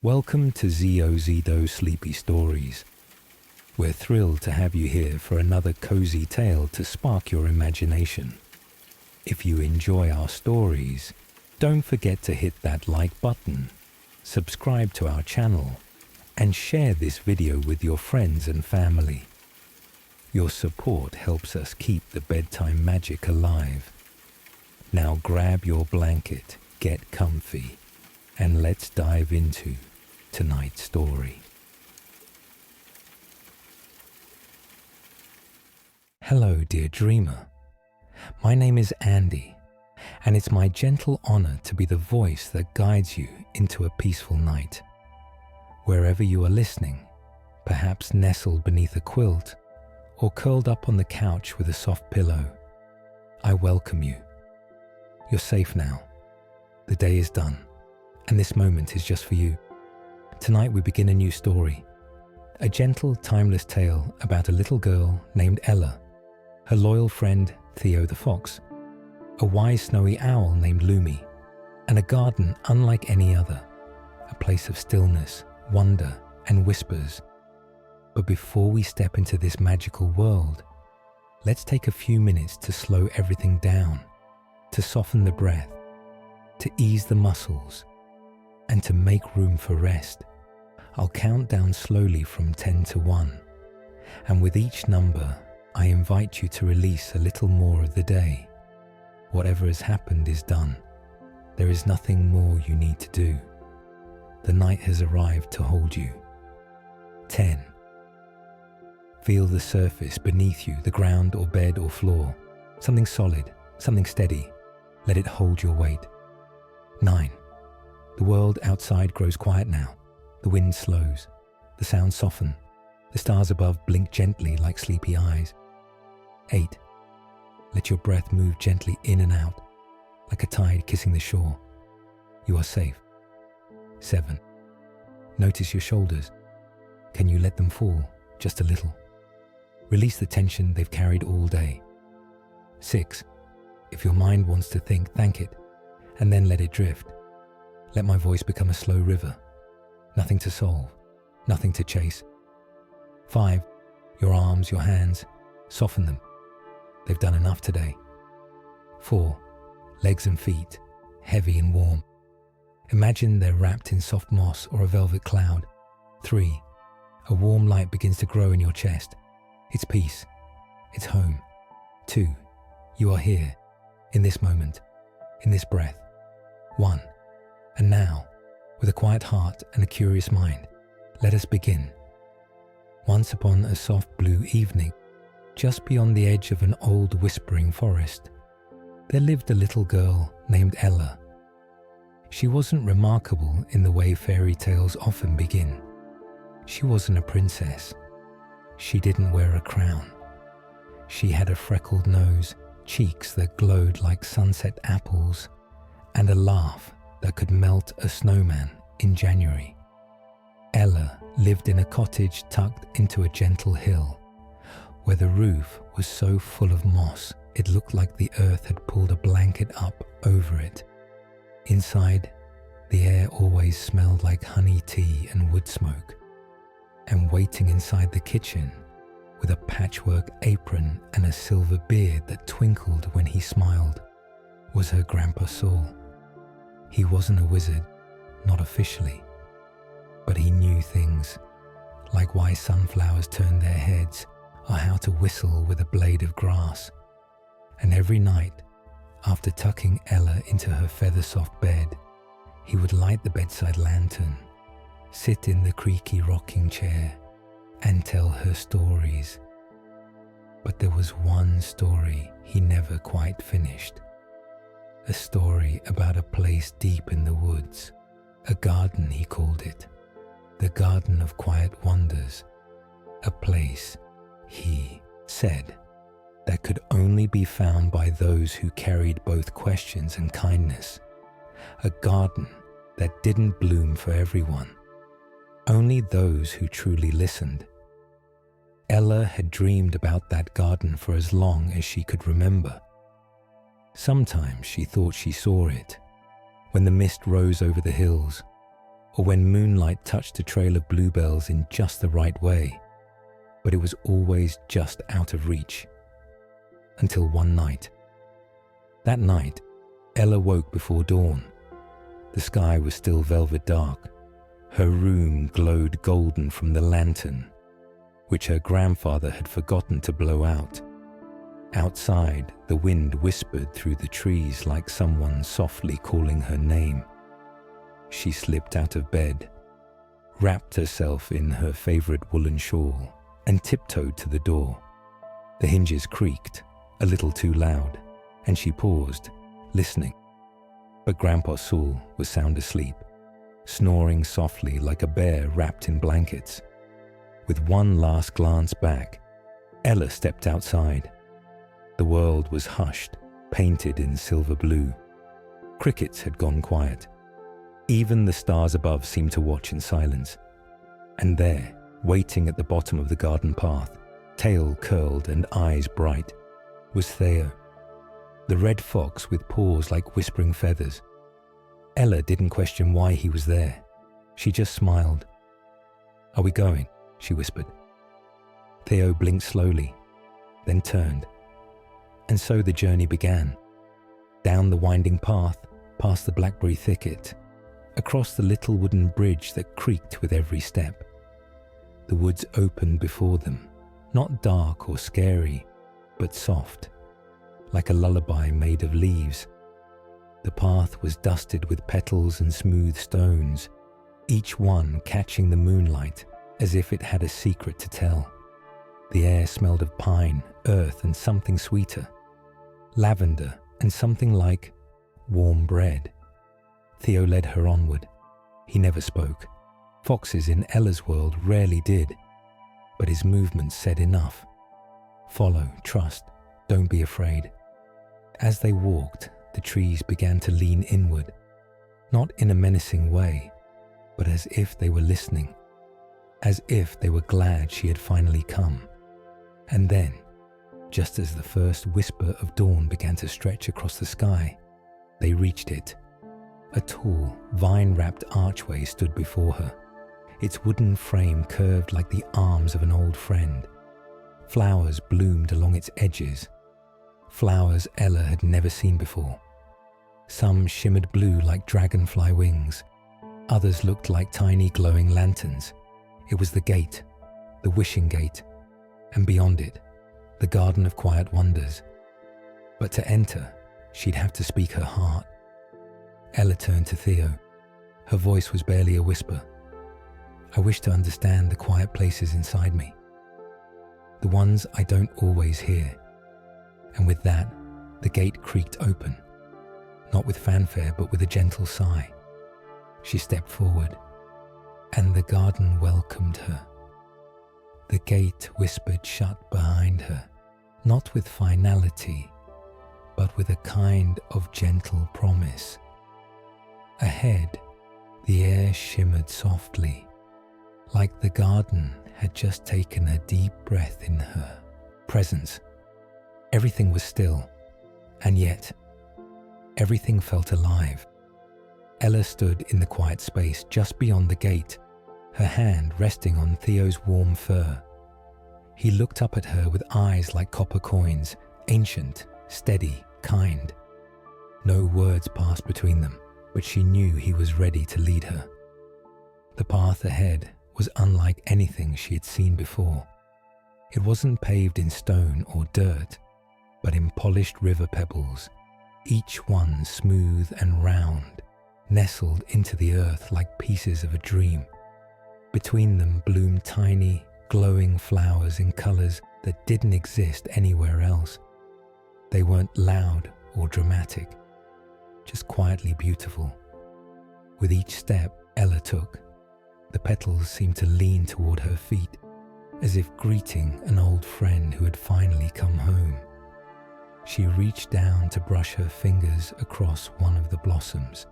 Welcome to Zido Sleepy Stories. We're thrilled to have you here for another cozy tale to spark your imagination. If you enjoy our stories, don't forget to hit that like button, subscribe to our channel, and share this video with your friends and family. Your support helps us keep the bedtime magic alive. Now grab your blanket, get comfy, and let's dive into tonight's story. Hello, dear dreamer. My name is Andy, and it's my gentle honor to be the voice that guides you into a peaceful night. Wherever you are listening, perhaps nestled beneath a quilt or curled up on the couch with a soft pillow, I welcome you. You're safe now. The day is done, and this moment is just for you. Tonight we begin a new story, a gentle, timeless tale about a little girl named Ella, her loyal friend Theo the fox, a wise snowy owl named Lumi, and a garden unlike any other, a place of stillness, wonder, and whispers. But before we step into this magical world, let's take a few minutes to slow everything down, to soften the breath, to ease the muscles, and to make room for rest. I'll count down slowly from 10 to 1, and with each number, I invite you to release a little more of the day. Whatever has happened is done. There is nothing more you need to do. The night has arrived to hold you. 10. Feel the surface beneath you, the ground or bed or floor. Something solid, something steady. Let it hold your weight. 9. The world outside grows quiet now. The wind slows. The sounds soften. The stars above blink gently like sleepy eyes. 8. Let your breath move gently in and out, like a tide kissing the shore. You are safe. 7. Notice your shoulders. Can you let them fall just a little? Release the tension they've carried all day. 6. If your mind wants to think, thank it, and then let it drift. Let my voice become a slow river. Nothing to solve, nothing to chase. 5. Your arms, your hands, soften them. They've done enough today. 4. Legs and feet, heavy and warm. Imagine they're wrapped in soft moss or a velvet cloud. 3. A warm light begins to grow in your chest. It's peace. It's home. 2. You are here, in this moment, in this breath. 1. And now, with a quiet heart and a curious mind, let us begin. Once upon a soft blue evening, just beyond the edge of an old whispering forest, there lived a little girl named Ella. She wasn't remarkable in the way fairy tales often begin. She wasn't a princess. She didn't wear a crown. She had a freckled nose, cheeks that glowed like sunset apples, and a laugh that could melt a snowman in January. Ella lived in a cottage tucked into a gentle hill, where the roof was so full of moss it looked like the earth had pulled a blanket up over it. Inside, the air always smelled like honey tea and wood smoke. And waiting inside the kitchen, with a patchwork apron and a silver beard that twinkled when he smiled, was her Grandpa Saul. He wasn't a wizard, not officially, but he knew things, like why sunflowers turned their heads or how to whistle with a blade of grass. And every night, after tucking Ella into her feather-soft bed, he would light the bedside lantern, sit in the creaky rocking chair, and tell her stories. But there was one story he never quite finished. A story about a place deep in the woods, a garden he called it, the Garden of Quiet Wonders, a place, he said, that could only be found by those who carried both questions and kindness, a garden that didn't bloom for everyone, only those who truly listened. Ella had dreamed about that garden for as long as she could remember. Sometimes she thought she saw it, when the mist rose over the hills, or when moonlight touched a trail of bluebells in just the right way, but it was always just out of reach. Until one night. That night, Ella woke before dawn. The sky was still velvet dark. Her room glowed golden from the lantern, which her grandfather had forgotten to blow out. Outside, the wind whispered through the trees like someone softly calling her name. She slipped out of bed, wrapped herself in her favorite woolen shawl, and tiptoed to the door. The hinges creaked, a little too loud, and she paused, listening. But Grandpa Saul was sound asleep, snoring softly like a bear wrapped in blankets. With one last glance back, Ella stepped outside. The world was hushed, painted in silver blue. Crickets had gone quiet. Even the stars above seemed to watch in silence. And there, waiting at the bottom of the garden path, tail curled and eyes bright, was Theo, the red fox with paws like whispering feathers. Ella didn't question why he was there. She just smiled. "Are we going?" she whispered. Theo blinked slowly, then turned. And so the journey began. Down the winding path, past the blackberry thicket, across the little wooden bridge that creaked with every step. The woods opened before them, not dark or scary, but soft, like a lullaby made of leaves. The path was dusted with petals and smooth stones, each one catching the moonlight as if it had a secret to tell. The air smelled of pine, earth, and something sweeter, lavender and something like warm bread. Theo led her onward. He never spoke. Foxes in Ella's world rarely did, but his movements said enough. Follow, trust, don't be afraid. As they walked, the trees began to lean inward, not in a menacing way, but as if they were listening, as if they were glad she had finally come. And then, just as the first whisper of dawn began to stretch across the sky, they reached it. A tall, vine-wrapped archway stood before her, its wooden frame curved like the arms of an old friend. Flowers bloomed along its edges, flowers Ella had never seen before. Some shimmered blue like dragonfly wings, others looked like tiny glowing lanterns. It was the gate, the wishing gate, and beyond it, the garden of quiet wonders. But to enter, she'd have to speak her heart. Ella turned to Theo. Her voice was barely a whisper. "I wish to understand the quiet places inside me, the ones I don't always hear." And with that, the gate creaked open, not with fanfare but with a gentle sigh. She stepped forward, and the garden welcomed her. The gate whispered shut behind her, not with finality, but with a kind of gentle promise. Ahead, the air shimmered softly, like the garden had just taken a deep breath in her presence. Everything was still, and yet, everything felt alive. Ella stood in the quiet space just beyond the gate, her hand resting on Theo's warm fur. He looked up at her with eyes like copper coins, ancient, steady, kind. No words passed between them, but she knew he was ready to lead her. The path ahead was unlike anything she had seen before. It wasn't paved in stone or dirt, but in polished river pebbles, each one smooth and round, nestled into the earth like pieces of a dream. Between them bloomed tiny, glowing flowers in colors that didn't exist anywhere else. They weren't loud or dramatic, just quietly beautiful. With each step Ella took, the petals seemed to lean toward her feet, as if greeting an old friend who had finally come home. She reached down to brush her fingers across one of the blossoms.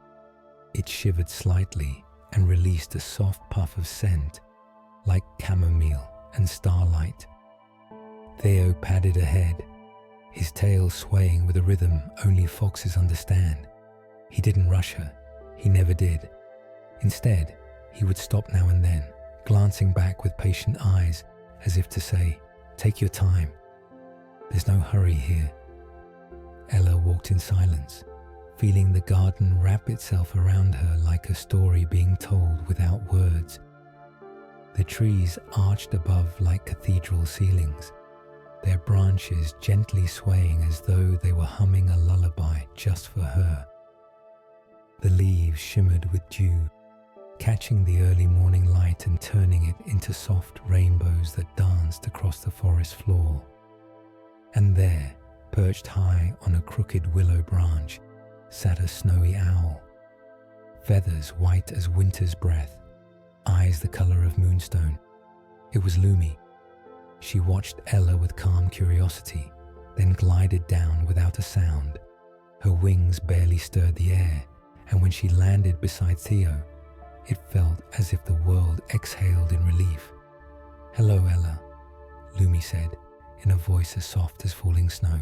It shivered slightly and released a soft puff of scent, like chamomile and starlight. Theo padded ahead, his tail swaying with a rhythm only foxes understand. He didn't rush her. He never did. Instead, He would stop now and then, glancing back with patient eyes as if to say, "Take your time. There's no hurry here." Ella walked in silence, feeling the garden wrap itself around her like a story being told without words. The trees arched above like cathedral ceilings, their branches gently swaying as though they were humming a lullaby just for her. The leaves shimmered with dew, catching the early morning light and turning it into soft rainbows that danced across the forest floor. And there, perched high on a crooked willow branch, sat a snowy owl. Feathers white as winter's breath, eyes the colour of moonstone. It was Lumi. She watched Ella with calm curiosity, then glided down without a sound. Her wings barely stirred the air, and when she landed beside Theo, it felt as if the world exhaled in relief. "Hello, Ella," Lumi said, in a voice as soft as falling snow.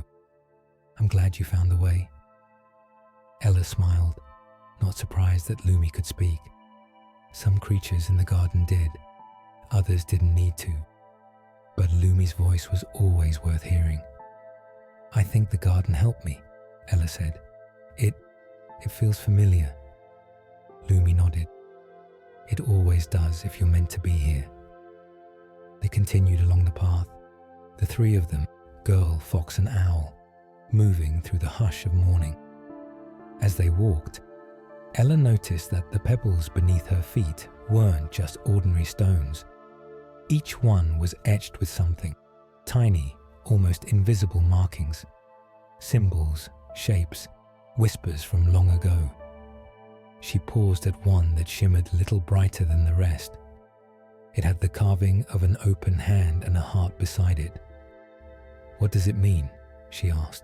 "I'm glad you found the way." Ella smiled, not surprised that Lumi could speak. Some creatures in the garden did, others didn't need to. But Lumi's voice was always worth hearing. "I think the garden helped me," Ella said. It feels familiar." Lumi nodded. "It always does if you're meant to be here." They continued along the path, the three of them, girl, fox and owl, moving through the hush of morning. As they walked, Ella noticed that the pebbles beneath her feet weren't just ordinary stones. Each one was etched with something, tiny, almost invisible markings, symbols, shapes, whispers from long ago. She paused at one that shimmered a little brighter than the rest. It had the carving of an open hand and a heart beside it. "What does it mean?" she asked.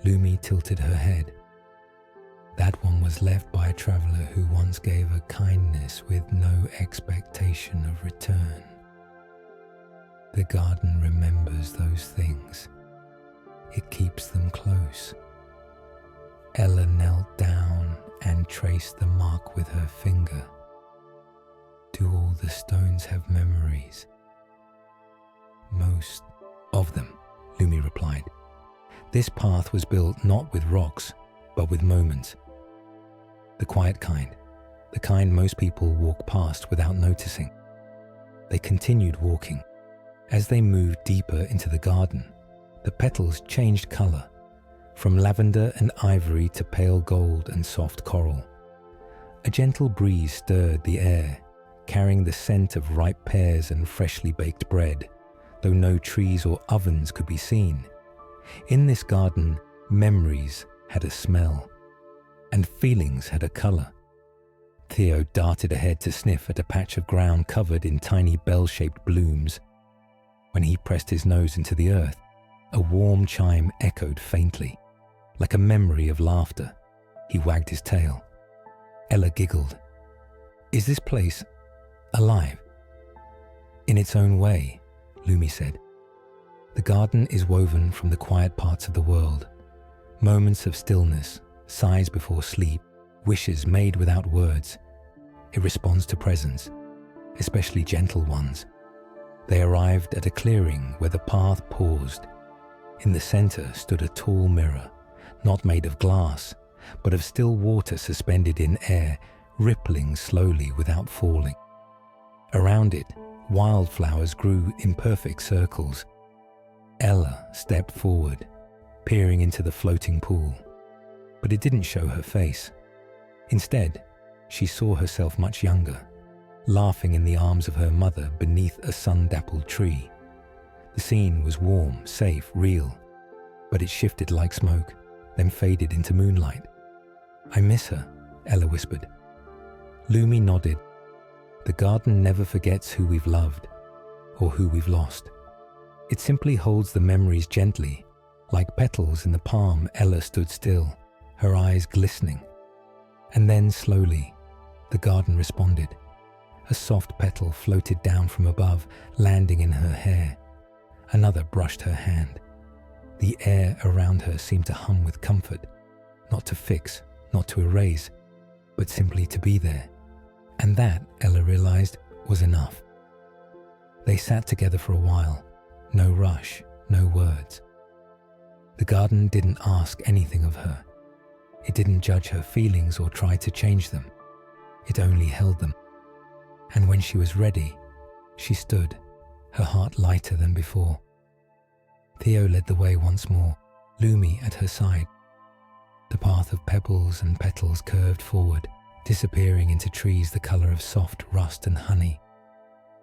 Lumi tilted her head. "That one was left by a traveller who once gave a kindness with no expectation of return. The garden remembers those things. It keeps them close." Ella knelt down and traced the mark with her finger. "Do all the stones have memories?" "Most of them," Lumi replied. "This path was built not with rocks, but with moments. The quiet kind, the kind most people walk past without noticing." They continued walking. As they moved deeper into the garden, the petals changed colour, from lavender and ivory to pale gold and soft coral. A gentle breeze stirred the air, carrying the scent of ripe pears and freshly baked bread, though no trees or ovens could be seen. In this garden, memories had a smell, and feelings had a colour. Theo darted ahead to sniff at a patch of ground covered in tiny bell-shaped blooms. When he pressed his nose into the earth, a warm chime echoed faintly, like a memory of laughter. He wagged his tail. Ella giggled. "Is this place alive?" "In its own way," Lumi said. "The garden is woven from the quiet parts of the world. Moments of stillness, sighs before sleep, wishes made without words. It responds to presence, especially gentle ones." They arrived at a clearing where the path paused. In the center stood a tall mirror, not made of glass, but of still water suspended in air, rippling slowly without falling. Around it, wildflowers grew in perfect circles. Ella stepped forward, peering into the floating pool, but it didn't show her face. Instead, she saw herself much younger, laughing in the arms of her mother beneath a sun-dappled tree. The scene was warm, safe, real, but it shifted like smoke, then faded into moonlight. "I miss her," Ella whispered. Lumi nodded. The garden never forgets who we've loved, or who we've lost. It simply holds the memories gently. Like petals in the palm, Ella stood still, her eyes glistening. And then slowly, the garden responded. A soft petal floated down from above, landing in her hair. Another brushed her hand. The air around her seemed to hum with comfort, not to fix, not to erase, but simply to be there. And that, Ella realized, was enough. They sat together for a while, no rush, no words. The garden didn't ask anything of her. It didn't judge her feelings or try to change them. It only held them. And when she was ready, she stood, her heart lighter than before. Theo led the way once more, Lumi at her side. The path of pebbles and petals curved forward, disappearing into trees the colour of soft rust and honey.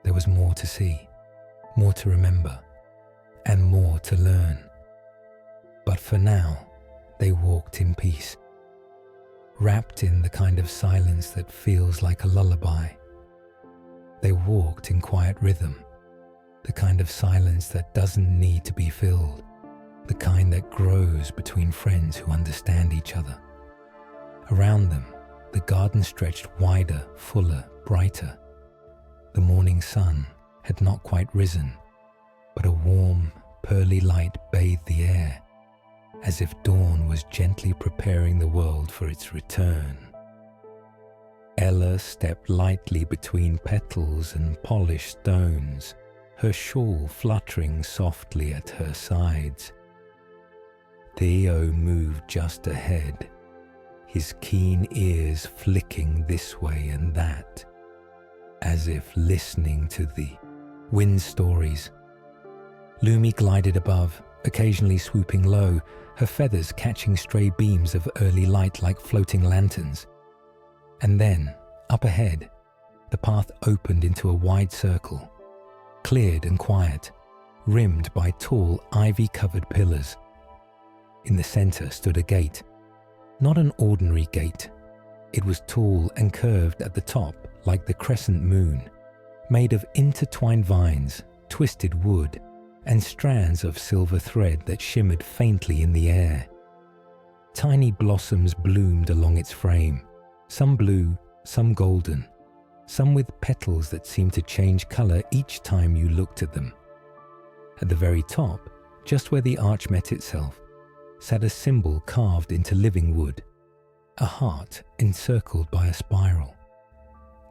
There was more to see, more to remember, and more to learn. But for now, they walked in peace, wrapped in the kind of silence that feels like a lullaby. They walked in quiet rhythm, the kind of silence that doesn't need to be filled, the kind that grows between friends who understand each other. Around them, the garden stretched wider, fuller, brighter. The morning sun had not quite risen, but a warm, pearly light bathed the air, as if dawn was gently preparing the world for its return. Ella stepped lightly between petals and polished stones, her shawl fluttering softly at her sides. Theo moved just ahead, his keen ears flicking this way and that, as if listening to the wind stories. Lumi glided above, occasionally swooping low, her feathers catching stray beams of early light like floating lanterns. And then, up ahead, the path opened into a wide circle, cleared and quiet, rimmed by tall, ivy-covered pillars. In the center stood a gate. Not an ordinary gate. It was tall and curved at the top like the crescent moon, made of intertwined vines, twisted wood, and strands of silver thread that shimmered faintly in the air. Tiny blossoms bloomed along its frame, some blue, some golden, some with petals that seemed to change color each time you looked at them. At the very top, just where the arch met itself, sat a symbol carved into living wood, a heart encircled by a spiral.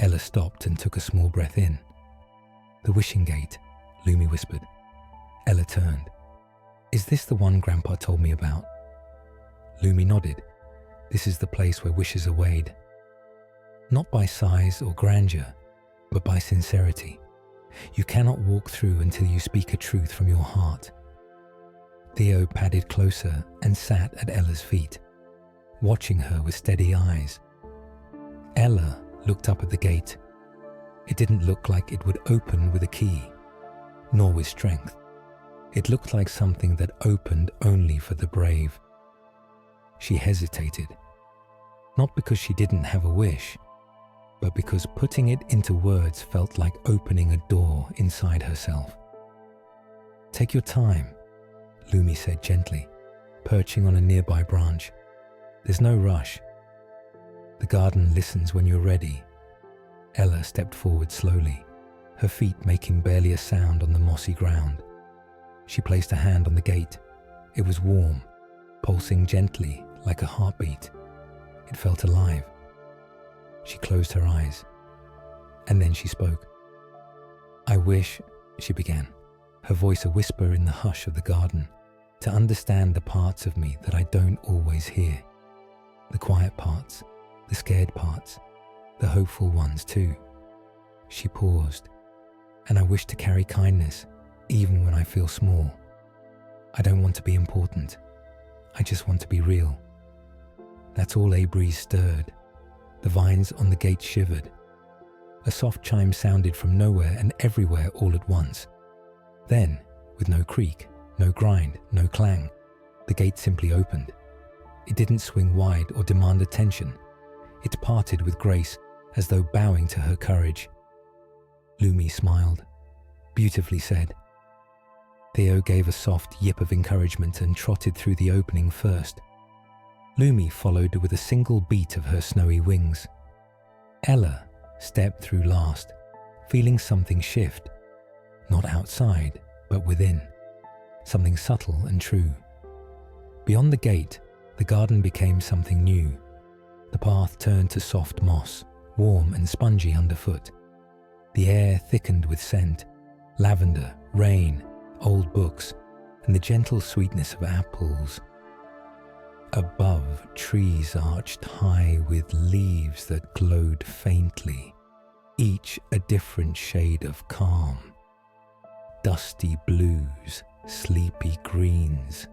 Ella stopped and took a small breath in. "The wishing gate," Lumi whispered. Ella turned. "Is this the one Grandpa told me about?" Lumi nodded. "This is the place where wishes are weighed. Not by size or grandeur, but by sincerity. You cannot walk through until you speak a truth from your heart." Theo padded closer and sat at Ella's feet, watching her with steady eyes. Ella looked up at the gate. It didn't look like it would open with a key, nor with strength. It looked like something that opened only for the brave. She hesitated, not because she didn't have a wish, but because putting it into words felt like opening a door inside herself. "Take your time," Lumi said gently, perching on a nearby branch. "There's no rush. The garden listens when you're ready." Ella stepped forward slowly, her feet making barely a sound on the mossy ground. She placed a hand on the gate. It was warm, pulsing gently like a heartbeat. It felt alive. She closed her eyes, and then she spoke. "I wish," she began, her voice a whisper in the hush of the garden, "to understand the parts of me that I don't always hear. The quiet parts, the scared parts, the hopeful ones too." She paused. "And I wish to carry kindness, even when I feel small. I don't want to be important. I just want to be real." That's all a breeze stirred. The vines on the gate shivered. A soft chime sounded from nowhere and everywhere all at once. Then, with no creak, no grind, no clang, the gate simply opened. It didn't swing wide or demand attention. It parted with grace, as though bowing to her courage. Lumi smiled. "Beautifully said." Theo gave a soft yip of encouragement and trotted through the opening first. Lumi followed with a single beat of her snowy wings. Ella stepped through last, feeling something shift. Not outside, but within. Something subtle and true. Beyond the gate, the garden became something new. The path turned to soft moss, warm and spongy underfoot. The air thickened with scent, lavender, rain, old books, and the gentle sweetness of apples. Above, trees arched high with leaves that glowed faintly, each a different shade of calm. Dusty blues, sleepy greens,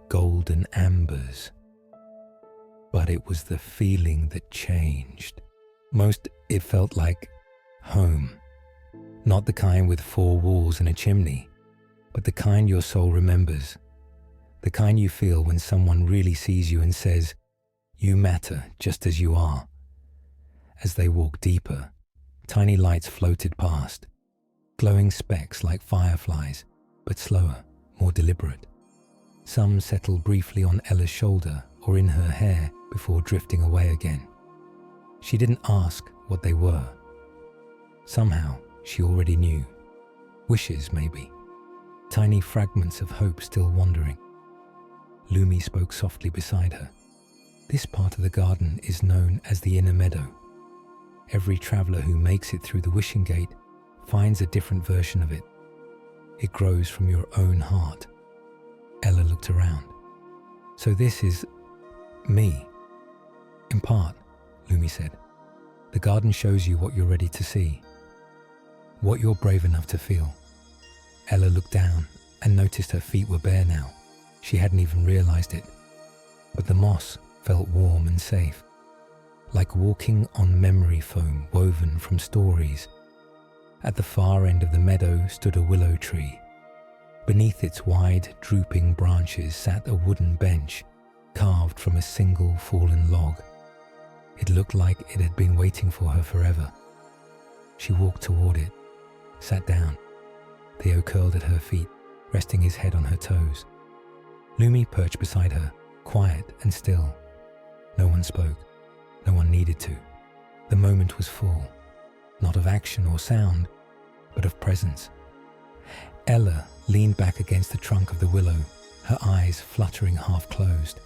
golden ambers. But it was the feeling that changed. Most, it felt like home. Not the kind with 4 walls and a chimney, but the kind your soul remembers. The kind you feel when someone really sees you and says, "You matter just as you are." As they walked deeper, tiny lights floated past, glowing specks like fireflies, but slower, more deliberate. Some settled briefly on Ella's shoulder or in her hair before drifting away again. She didn't ask what they were. Somehow, she already knew. Wishes, maybe. Tiny fragments of hope still wandering. Lumi spoke softly beside her. This part of the garden is known as the Inner Meadow. Every traveller who makes it through the Wishing Gate finds a different version of it. It grows from your own heart. Ella looked around. So this is me. In part, Lumi said. The garden shows you what you're ready to see, what you're brave enough to feel. Ella looked down and noticed her feet were bare now. She hadn't even realized it. But the moss felt warm and safe, like walking on memory foam woven from stories. At the far end of the meadow stood a willow tree. Beneath its wide, drooping branches sat a wooden bench, carved from a single fallen log. It looked like it had been waiting for her forever. She walked toward it, sat down. Theo curled at her feet, resting his head on her toes. Lumi perched beside her, quiet and still. No one spoke. No one needed to. The moment was full, not of action or sound, but of presence. Ella leaned back against the trunk of the willow, her eyes fluttering half-closed.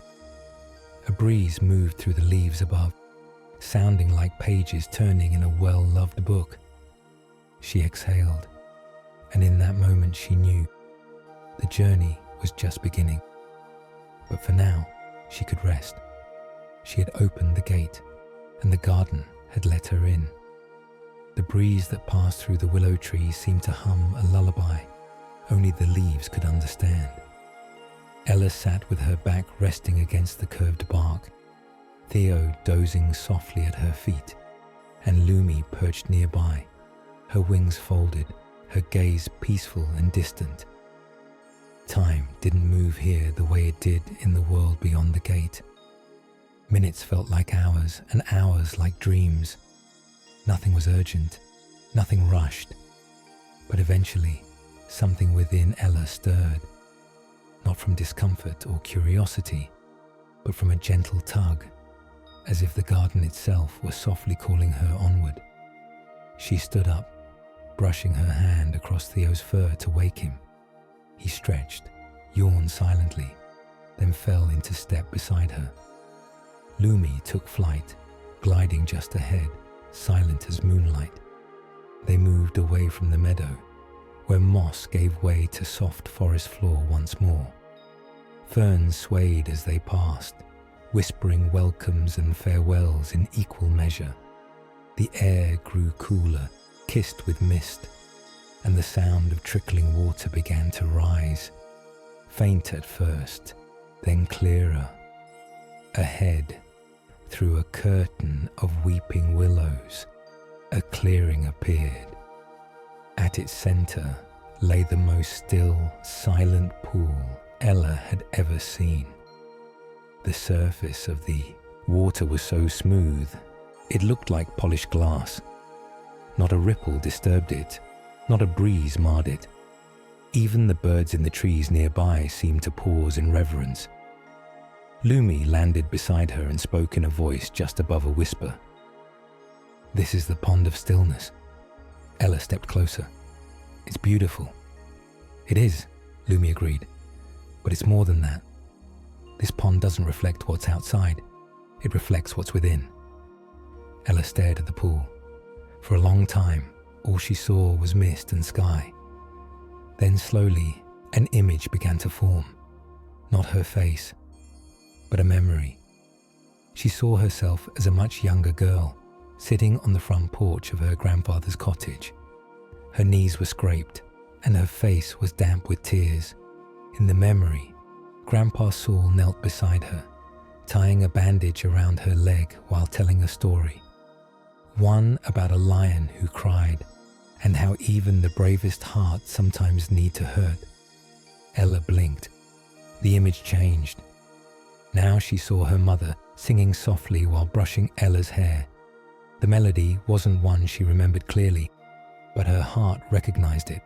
A breeze moved through the leaves above, sounding like pages turning in a well-loved book. She exhaled, and in that moment she knew the journey was just beginning. But for now, she could rest. She had opened the gate, and the garden had let her in. The breeze that passed through the willow trees seemed to hum a lullaby only the leaves could understand. Ella sat with her back resting against the curved bark, Theo dozing softly at her feet, and Lumi perched nearby, her wings folded, her gaze peaceful and distant. Time didn't move here the way it did in the world beyond the gate. Minutes felt like hours, and hours like dreams. Nothing was urgent, nothing rushed. But eventually, something within Ella stirred, not from discomfort or curiosity, but from a gentle tug, as if the garden itself were softly calling her onward. She stood up, brushing her hand across Theo's fur to wake him. He stretched, yawned silently, then fell into step beside her. Lumi took flight, gliding just ahead, silent as moonlight. They moved away from the meadow, where moss gave way to soft forest floor once more. Ferns swayed as they passed, whispering welcomes and farewells in equal measure. The air grew cooler, kissed with mist, and the sound of trickling water began to rise, faint at first, then clearer. Ahead, through a curtain of weeping willows, a clearing appeared. At its center lay the most still, silent pool Ella had ever seen. The surface of the water was so smooth, it looked like polished glass. Not a ripple disturbed it, not a breeze marred it. Even the birds in the trees nearby seemed to pause in reverence. Lumi landed beside her and spoke in a voice just above a whisper. "This is the pond of stillness." Ella stepped closer. "It's beautiful." "It is," Lumi agreed. "But it's more than that. This pond doesn't reflect what's outside. It reflects what's within." Ella stared at the pool. For a long time, all she saw was mist and sky. Then slowly, an image began to form. Not her face, but a memory. She saw herself as a much younger girl, sitting on the front porch of her grandfather's cottage. Her knees were scraped, and her face was damp with tears. In the memory, Grandpa Saul knelt beside her, tying a bandage around her leg while telling a story. One about a lion who cried, and how even the bravest heart sometimes need to hurt. Ella blinked. The image changed. Now she saw her mother singing softly while brushing Ella's hair. The melody wasn't one she remembered clearly, but her heart recognized it.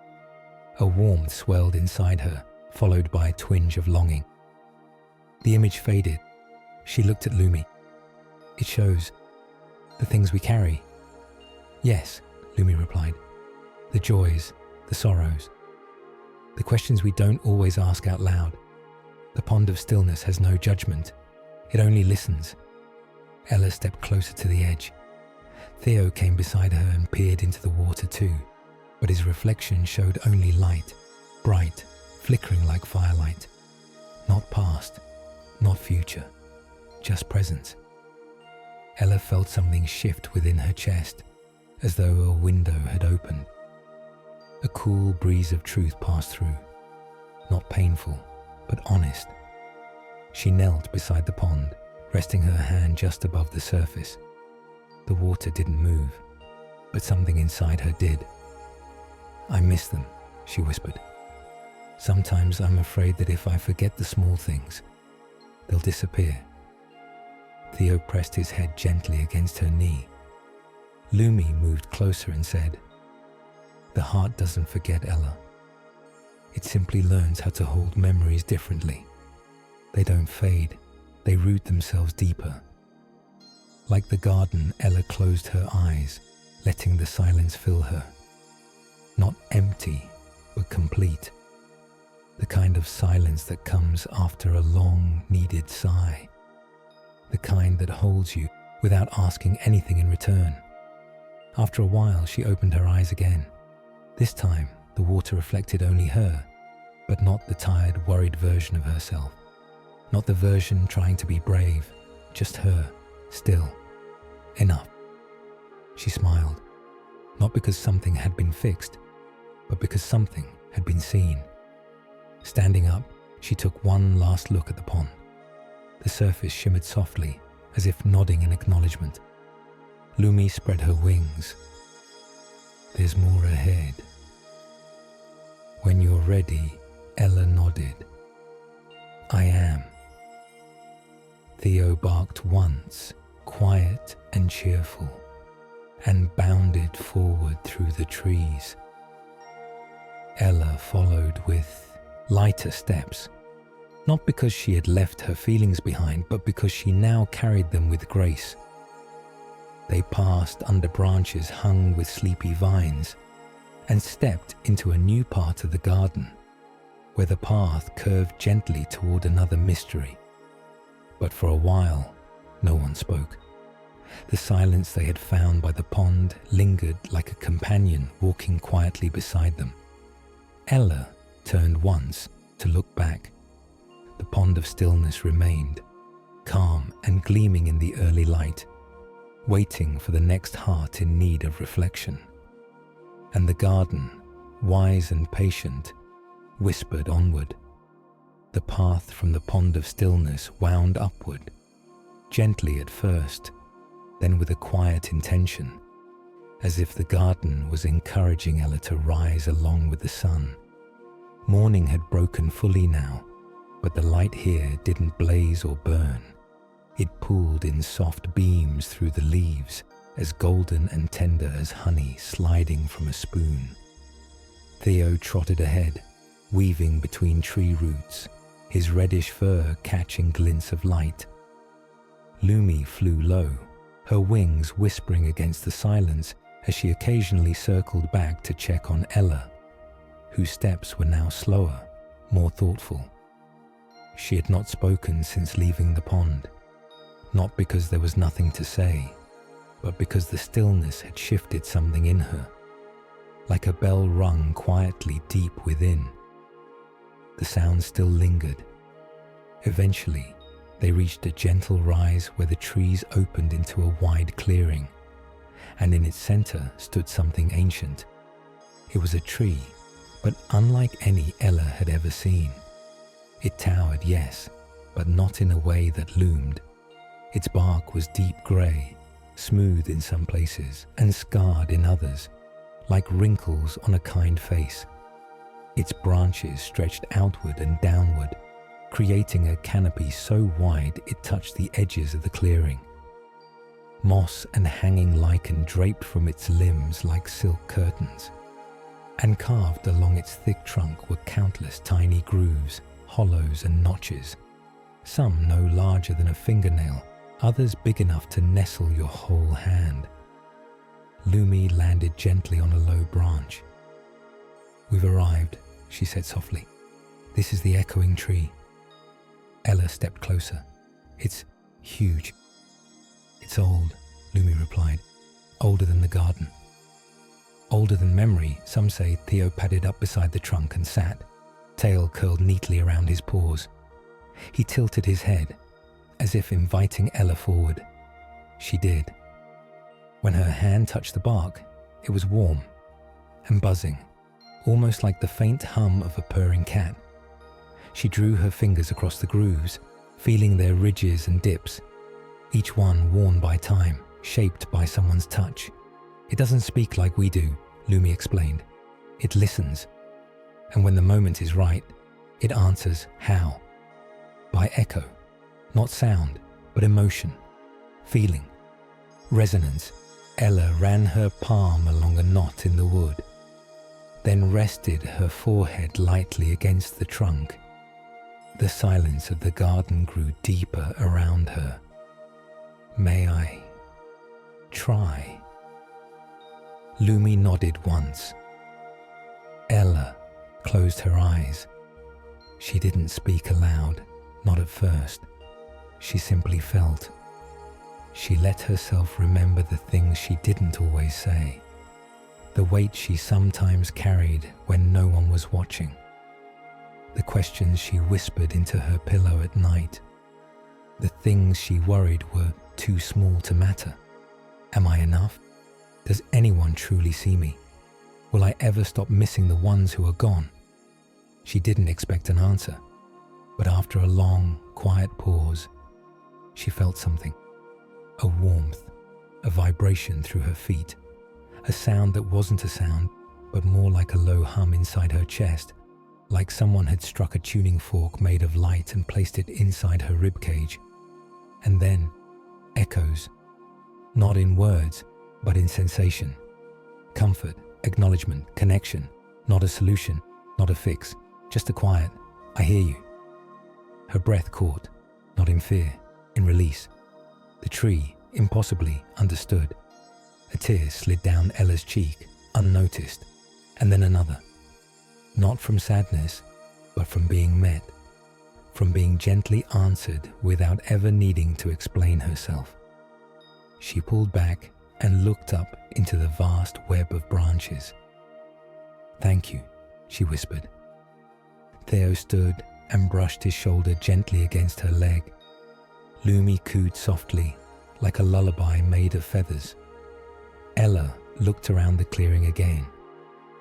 A warmth swelled inside her, followed by a twinge of longing. The image faded. She looked at Lumi. It shows the things we carry. Yes, Lumi replied. The joys, the sorrows, the questions we don't always ask out loud. The pond of stillness has no judgment. It only listens. Ella stepped closer to the edge. Theo came beside her and peered into the water too, but his reflection showed only light, bright, flickering like firelight. Not past, not future, just presence. Ella felt something shift within her chest, as though a window had opened. A cool breeze of truth passed through, not painful, but honest. She knelt beside the pond, resting her hand just above the surface. The water didn't move, but something inside her did. I miss them, she whispered. Sometimes I'm afraid that if I forget the small things, they'll disappear. Theo pressed his head gently against her knee. Lumi moved closer and said, The heart doesn't forget, Ella. It simply learns how to hold memories differently. They don't fade, they root themselves deeper. Like the garden, Ella closed her eyes, letting the silence fill her. Not empty, but complete. The kind of silence that comes after a long, needed sigh. The kind that holds you without asking anything in return. After a while, she opened her eyes again. This time, the water reflected only her, but not the tired, worried version of herself. Not the version trying to be brave, just her, still. Enough. She smiled, not because something had been fixed, but because something had been seen. Standing up, she took one last look at the pond. The surface shimmered softly, as if nodding in acknowledgement. Lumi spread her wings. There's more ahead. When you're ready, Ella nodded. I am. Theo barked once, quiet and cheerful, and bounded forward through the trees. Ella followed with lighter steps, not because she had left her feelings behind, but because she now carried them with grace. They passed under branches hung with sleepy vines and stepped into a new part of the garden, where the path curved gently toward another mystery. But for a while, no one spoke. The silence they had found by the pond lingered like a companion walking quietly beside them. Ella turned once to look back. The pond of stillness remained, calm and gleaming in the early light, waiting for the next heart in need of reflection. And the garden, wise and patient, whispered onward. The path from the pond of stillness wound upward, gently at first, then with a quiet intention, as if the garden was encouraging Ella to rise along with the sun. Morning had broken fully now, but the light here didn't blaze or burn. It pooled in soft beams through the leaves, as golden and tender as honey sliding from a spoon. Theo trotted ahead, weaving between tree roots, his reddish fur catching glints of light. Lumi flew low, her wings whispering against the silence as she occasionally circled back to check on Ella, whose steps were now slower, more thoughtful. She had not spoken since leaving the pond, not because there was nothing to say, but because the stillness had shifted something in her, like a bell rung quietly deep within. The sound still lingered. Eventually, they reached a gentle rise where the trees opened into a wide clearing, and in its center stood something ancient. It was a tree, but unlike any Ella had ever seen. It towered, yes, but not in a way that loomed. Its bark was deep grey, smooth in some places and scarred in others, like wrinkles on a kind face. Its branches stretched outward and downward, creating a canopy so wide it touched the edges of the clearing. Moss and hanging lichen draped from its limbs like silk curtains, and carved along its thick trunk were countless tiny grooves, hollows and notches, some no larger than a fingernail, others big enough to nestle your whole hand. Lumi landed gently on a low branch. "We've arrived," she said softly. "This is the echoing tree." Ella stepped closer. "It's huge." "It's old," Lumi replied. "Older than the garden." "Older than memory," some say. Theo padded up beside the trunk and sat, tail curled neatly around his paws. He tilted his head, as if inviting Ella forward. She did. When her hand touched the bark, it was warm and buzzing, almost like the faint hum of a purring cat. She drew her fingers across the grooves, feeling their ridges and dips, each one worn by time, shaped by someone's touch. "It doesn't speak like we do," Lumi explained. "It listens. And when the moment is right, it answers how? By echo. Not sound, but emotion, feeling, resonance." Ella ran her palm along a knot in the wood, then rested her forehead lightly against the trunk. The silence of the garden grew deeper around her. "May I try?" Lumi nodded once. Ella closed her eyes. She didn't speak aloud, not at first. She simply felt. She let herself remember the things she didn't always say, the weight she sometimes carried when no one was watching, the questions she whispered into her pillow at night, the things she worried were too small to matter. Am I enough? Does anyone truly see me? Will I ever stop missing the ones who are gone? She didn't expect an answer, but after a long, quiet pause, she felt something. A warmth, a vibration through her feet, a sound that wasn't a sound, but more like a low hum inside her chest, like someone had struck a tuning fork made of light and placed it inside her ribcage. And then, echoes, not in words, but in sensation. Comfort, acknowledgement, connection, not a solution, not a fix, just a quiet, "I hear you." Her breath caught, not in fear, in release. The tree, impossibly, understood. A tear slid down Ella's cheek, unnoticed, and then another. Not from sadness, but from being met, from being gently answered without ever needing to explain herself. She pulled back and looked up into the vast web of branches. "Thank you," she whispered. Theo stood and brushed his shoulder gently against her leg. Lumi cooed softly, like a lullaby made of feathers. Ella looked around the clearing again,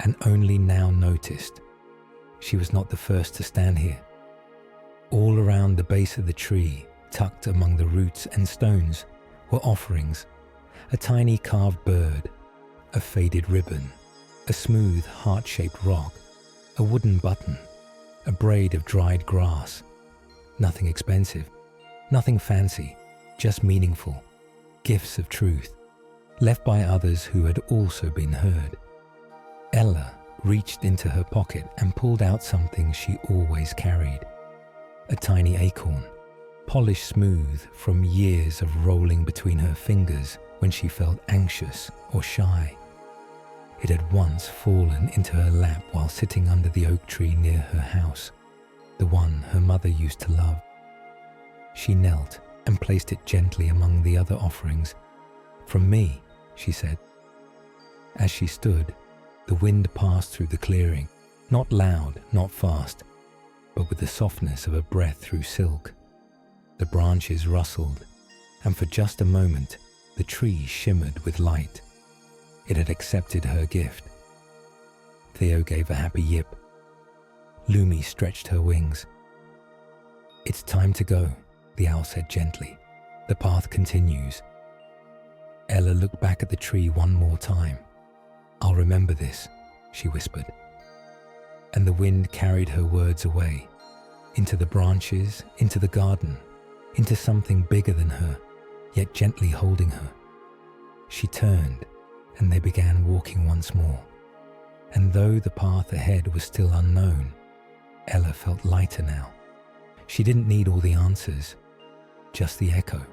and only now noticed she was not the first to stand here. All around the base of the tree, tucked among the roots and stones, were offerings: a tiny carved bird, a faded ribbon, a smooth heart-shaped rock, a wooden button, a braid of dried grass. Nothing expensive, nothing fancy, just meaningful, gifts of truth, left by others who had also been heard. Ella reached into her pocket and pulled out something she always carried: a tiny acorn, polished smooth from years of rolling between her fingers when she felt anxious or shy. It had once fallen into her lap while sitting under the oak tree near her house, the one her mother used to love. She knelt and placed it gently among the other offerings. "From me," she said. As she stood, the wind passed through the clearing, not loud, not fast, but with the softness of a breath through silk. The branches rustled, and for just a moment, the tree shimmered with light. It had accepted her gift. Theo gave a happy yip. Lumi stretched her wings. "It's time to go," the owl said gently. "The path continues." Ella looked back at the tree one more time. "I'll remember this," she whispered. And the wind carried her words away, into the branches, into the garden, into something bigger than her, yet gently holding her. She turned, and they began walking once more. And though the path ahead was still unknown, Ella felt lighter now. She didn't need all the answers, just the echo.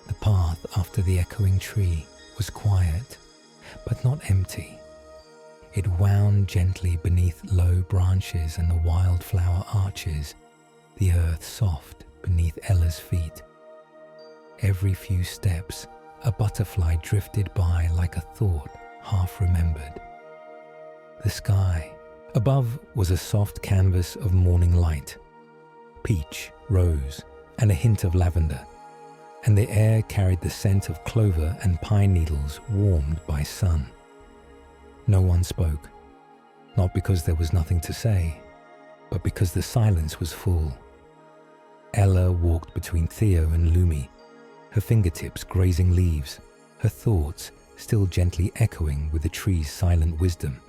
The path after the echoing tree was quiet, but not empty. It wound gently beneath low branches and the wildflower arches, the earth soft beneath Ella's feet. Every few steps, a butterfly drifted by like a thought half remembered. The sky above was a soft canvas of morning light, peach, rose, and a hint of lavender, and the air carried the scent of clover and pine needles warmed by sun. No one spoke, not because there was nothing to say, but because the silence was full. Ella walked between Theo and Lumi, her fingertips grazing leaves, her thoughts still gently echoing with the tree's silent wisdom.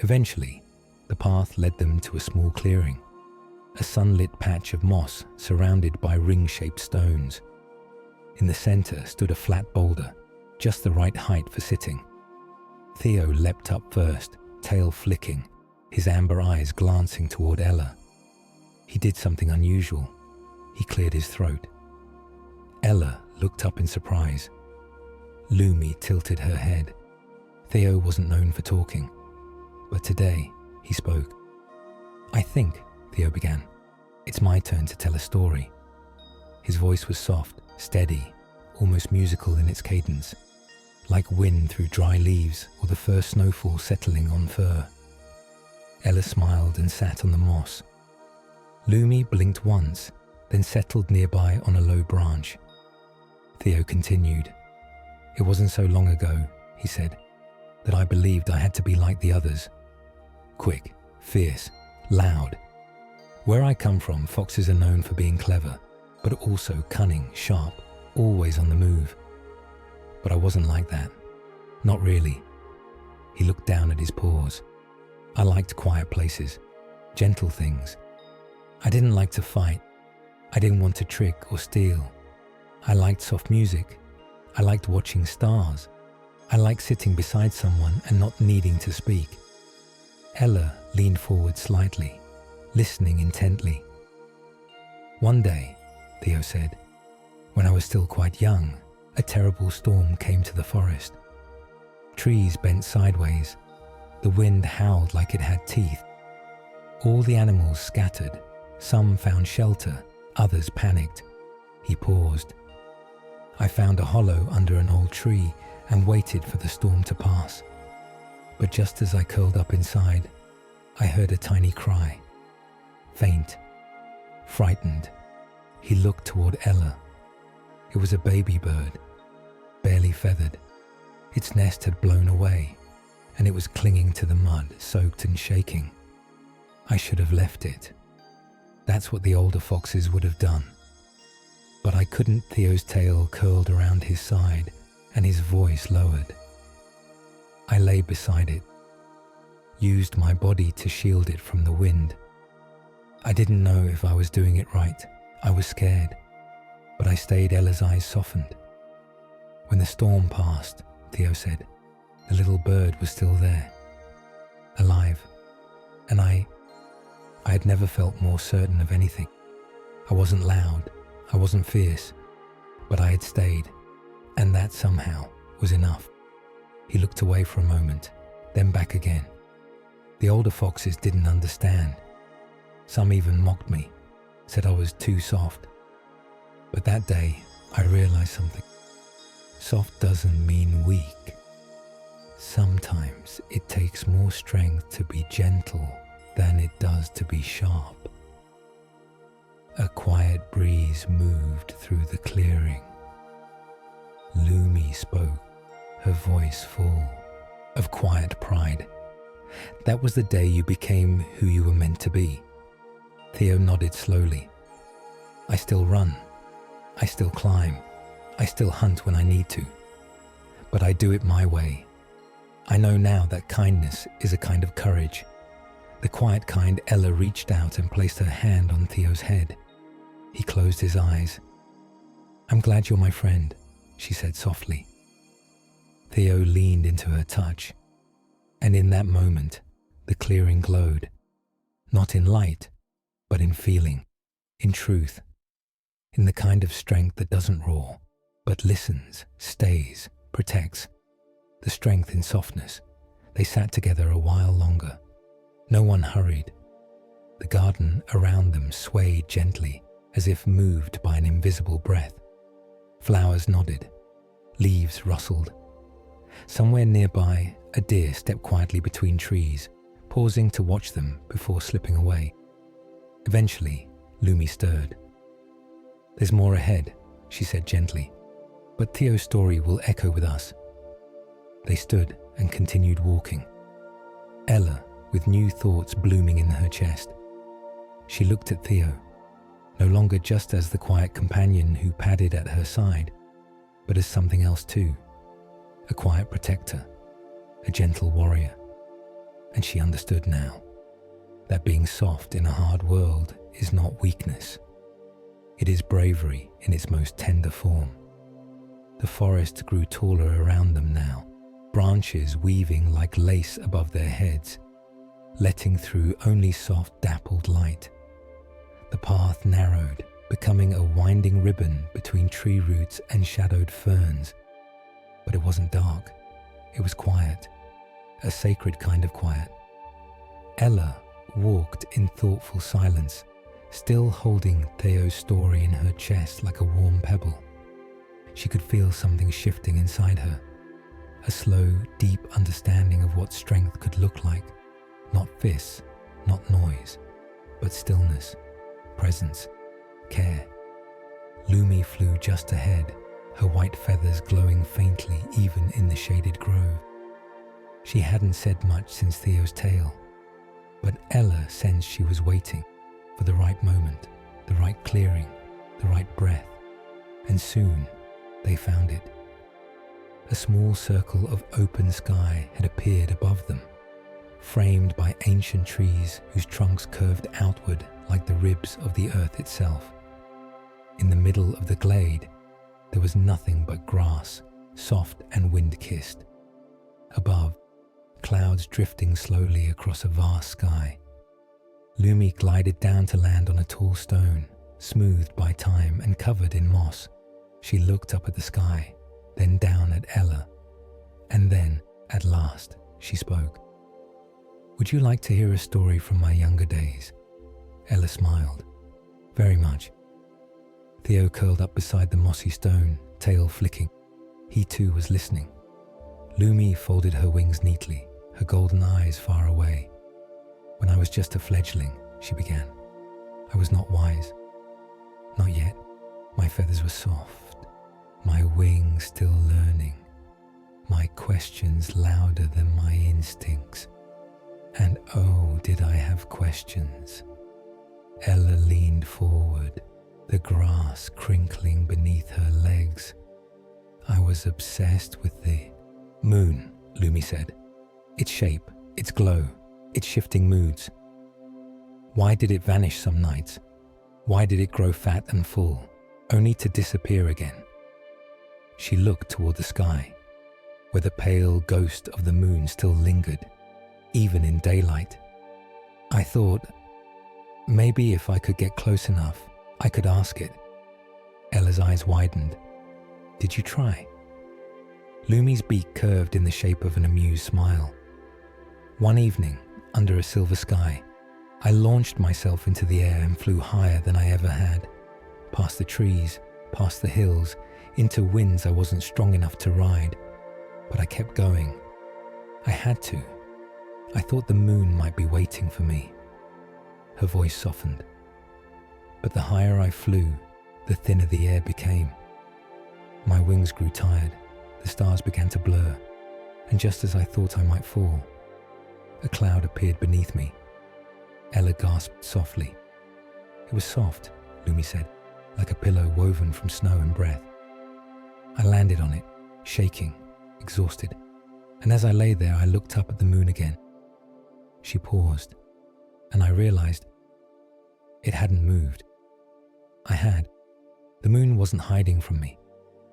Eventually, the path led them to a small clearing, a sunlit patch of moss surrounded by ring-shaped stones. In the center stood a flat boulder, just the right height for sitting. Theo leapt up first, tail flicking, his amber eyes glancing toward Ella. He did something unusual. He cleared his throat. Ella looked up in surprise. Lumi tilted her head. Theo wasn't known for talking, but today he spoke. "I think," Theo began, "it's my turn to tell a story." His voice was soft, steady, almost musical in its cadence, like wind through dry leaves or the first snowfall settling on fur. Ella smiled and sat on the moss. Lumi blinked once, then settled nearby on a low branch. Theo continued. "It wasn't so long ago," he said, "that I believed I had to be like the others. Quick, fierce, loud. Where I come from, foxes are known for being clever, but also cunning, sharp, always on the move. But I wasn't like that. Not really." He looked down at his paws. "I liked quiet places, gentle things. I didn't like to fight. I didn't want to trick or steal. I liked soft music. I liked watching stars. I liked sitting beside someone and not needing to speak." Ella leaned forward slightly, listening intently. "One day," Theo said, "when I was still quite young, a terrible storm came to the forest. Trees bent sideways. The wind howled like it had teeth. All the animals scattered. Some found shelter, others panicked." He paused. "I found a hollow under an old tree and waited for the storm to pass. But just as I curled up inside, I heard a tiny cry. Faint, frightened. He looked toward Ella. It was a baby bird, barely feathered. Its nest had blown away, and it was clinging to the mud, soaked and shaking. I should have left it. That's what the older foxes would have done. But I couldn't." Theo's tail curled around his side, and his voice lowered. "I lay beside it, used my body to shield it from the wind. I didn't know if I was doing it right. I was scared, but I stayed." Ella's eyes softened. "When the storm passed," Theo said, "the little bird was still there, alive, and I had never felt more certain of anything. I wasn't loud, I wasn't fierce, but I had stayed, and that somehow was enough." He looked away for a moment, then back again. The older foxes didn't understand. Some even mocked me, said I was too soft. But that day, I realized something. soft doesn't mean weak. Sometimes it takes more strength to be gentle than it does to be sharp. A quiet breeze moved through the clearing. Lumi spoke, her voice full of quiet pride. That was the day you became who you were meant to be. Theo nodded slowly. I still run. I still climb. I still hunt when I need to. But I do it my way. I know now that kindness is a kind of courage. The quiet kind. Ella reached out and placed her hand on Theo's head. He closed his eyes. I'm glad you're my friend, she said softly. Theo leaned into her touch, and in that moment, the clearing glowed, not in light, but in feeling, in truth, in the kind of strength that doesn't roar, but listens, stays, protects. The strength in softness. They sat together a while longer. No one hurried. The garden around them swayed gently, as if moved by an invisible breath. Flowers nodded. Leaves rustled. Somewhere nearby, a deer stepped quietly between trees, pausing to watch them before slipping away. Eventually, Lumi stirred. There's more ahead, she said gently, but Theo's story will echo with us. They stood and continued walking. Ella, with new thoughts blooming in her chest. She looked at Theo, no longer just as the quiet companion who padded at her side, but as something else too. A quiet protector, a gentle warrior. And she understood now that being soft in a hard world is not weakness. It is bravery in its most tender form. The forest grew taller around them now, branches weaving like lace above their heads, letting through only soft dappled light. The path narrowed, becoming a winding ribbon between tree roots and shadowed ferns. But it wasn't dark. It was quiet, a sacred kind of quiet. Ella walked in thoughtful silence, still holding Theo's story in her chest like a warm pebble. She could feel something shifting inside her, a slow, deep understanding of what strength could look like. Not fists, not noise, but stillness, presence, care. Lumi flew just ahead, her white feathers glowing faintly even in the shaded grove. She hadn't said much since Theo's tale, but Ella sensed she was waiting for the right moment, the right clearing, the right breath, and soon they found it. A small circle of open sky had appeared above them, framed by ancient trees whose trunks curved outward like the ribs of the earth itself. In the middle of the glade, there was nothing but grass, soft and wind-kissed. Above, clouds drifting slowly across a vast sky. Lumi glided down to land on a tall stone, smoothed by time and covered in moss. She looked up at the sky, then down at Ella, and then, at last, she spoke. Would you like to hear a story from my younger days? Ella smiled. Very much. Theo curled up beside the mossy stone, tail flicking. He too was listening. Lumi folded her wings neatly, her golden eyes far away. When I was just a fledgling, she began. I was not wise. Not yet. My feathers were soft, my wings still learning, my questions louder than my instincts. And oh, did I have questions. Ella leaned forward, the grass crinkling beneath her legs. I was obsessed with the moon, Lumi said. Its shape, its glow, its shifting moods. Why did it vanish some nights? Why did it grow fat and full, only to disappear again? She looked toward the sky, where the pale ghost of the moon still lingered, even in daylight. I thought, maybe if I could get close enough, I could ask it. Ella's eyes widened. Did you try? Lumi's beak curved in the shape of an amused smile. One evening, under a silver sky, I launched myself into the air and flew higher than I ever had, past the trees, past the hills, into winds I wasn't strong enough to ride, but I kept going. I had to. I thought the moon might be waiting for me. Her voice softened. But the higher I flew, the thinner the air became. My wings grew tired, the stars began to blur, and just as I thought I might fall, a cloud appeared beneath me. Ella gasped softly. It was soft, Lumi said, like a pillow woven from snow and breath. I landed on it, shaking, exhausted, and as I lay there, I looked up at the moon again. She paused, and I realized it hadn't moved. I had. The moon wasn't hiding from me.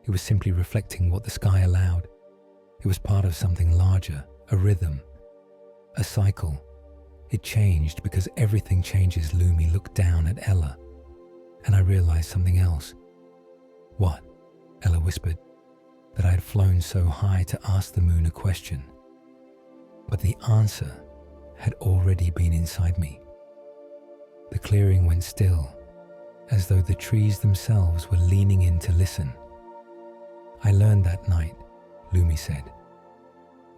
It was simply reflecting what the sky allowed. It was part of something larger, a rhythm, a cycle. It changed because everything changes. Lumi looked down at Ella, and I realized something else. What? Ella whispered, that I had flown so high to ask the moon a question. But the answer had already been inside me. The clearing went still, as though the trees themselves were leaning in to listen. I learned that night, Lumi said,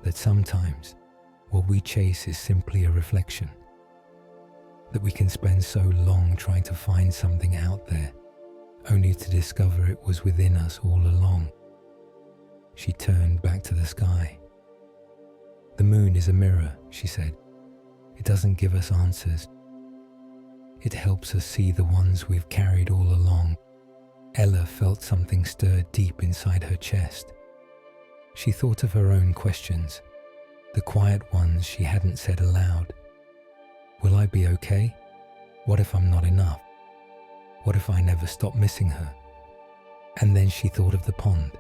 that sometimes what we chase is simply a reflection, that we can spend so long trying to find something out there, only to discover it was within us all along. She turned back to the sky. The moon is a mirror, she said. It doesn't give us answers. It helps us see the ones we've carried all along. Ella felt something stir deep inside her chest. She thought of her own questions, the quiet ones she hadn't said aloud. Will I be okay? What if I'm not enough? What if I never stop missing her? And then she thought of the pond,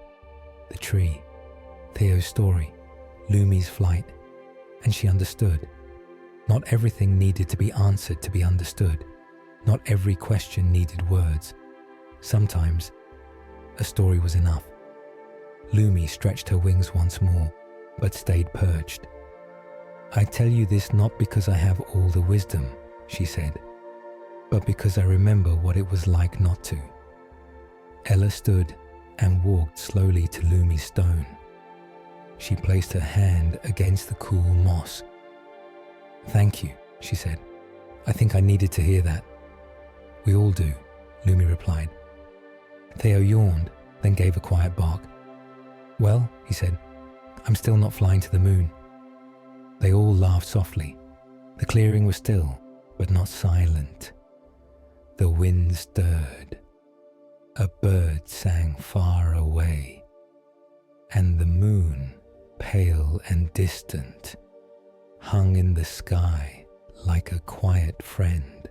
the tree, Theo's story, Lumi's flight, and she understood. Not everything needed to be answered to be understood. Not every question needed words. Sometimes, a story was enough. Lumi stretched her wings once more, but stayed perched. I tell you this not because I have all the wisdom, she said, but because I remember what it was like not to. Ella stood and walked slowly to Lumi's stone. She placed her hand against the cool moss. Thank you, she said. I think I needed to hear that. We all do, Lumi replied. Theo yawned, then gave a quiet bark. Well, he said, I'm still not flying to the moon. They all laughed softly. The clearing was still, but not silent. The wind stirred. A bird sang far away. And the moon, pale and distant, hung in the sky like a quiet friend.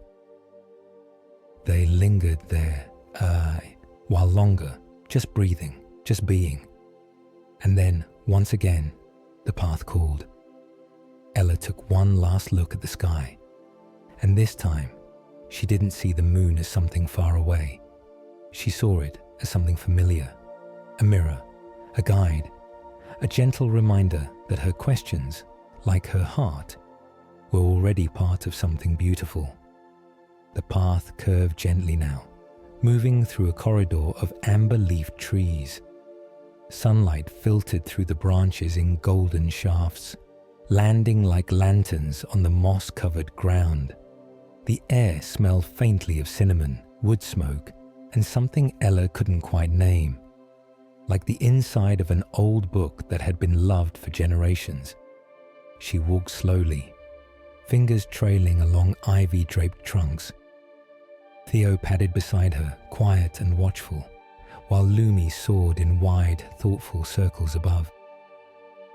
They lingered there, while longer, just breathing, just being. And then, once again, the path called. Ella took one last look at the sky, and this time, she didn't see the moon as something far away. She saw it as something familiar, a mirror, a guide, a gentle reminder that her questions, like her heart, were already part of something beautiful. The path curved gently now, moving through a corridor of amber-leafed trees. Sunlight filtered through the branches in golden shafts, landing like lanterns on the moss-covered ground. The air smelled faintly of cinnamon, wood smoke, and something Ella couldn't quite name, like the inside of an old book that had been loved for generations. She walked slowly, fingers trailing along ivy-draped trunks. Theo padded beside her, quiet and watchful, while Lumi soared in wide, thoughtful circles above.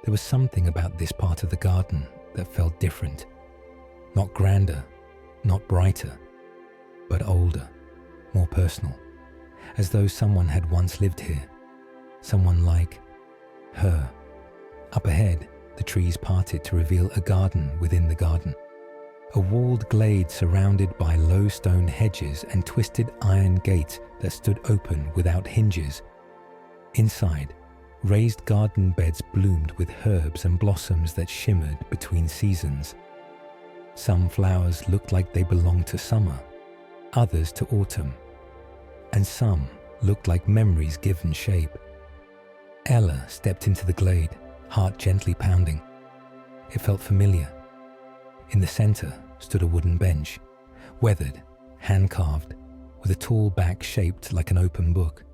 There was something about this part of the garden that felt different. Not grander, not brighter, but older, more personal, as though someone had once lived here, someone like her. Up ahead, the trees parted to reveal a garden within the garden, a walled glade surrounded by low stone hedges and twisted iron gates that stood open without hinges. Inside, raised garden beds bloomed with herbs and blossoms that shimmered between seasons. Some flowers looked like they belonged to summer, others to autumn, and some looked like memories given shape. Ella stepped into the glade, heart gently pounding. It felt familiar. In the center stood a wooden bench, weathered, hand-carved, with a tall back shaped like an open book.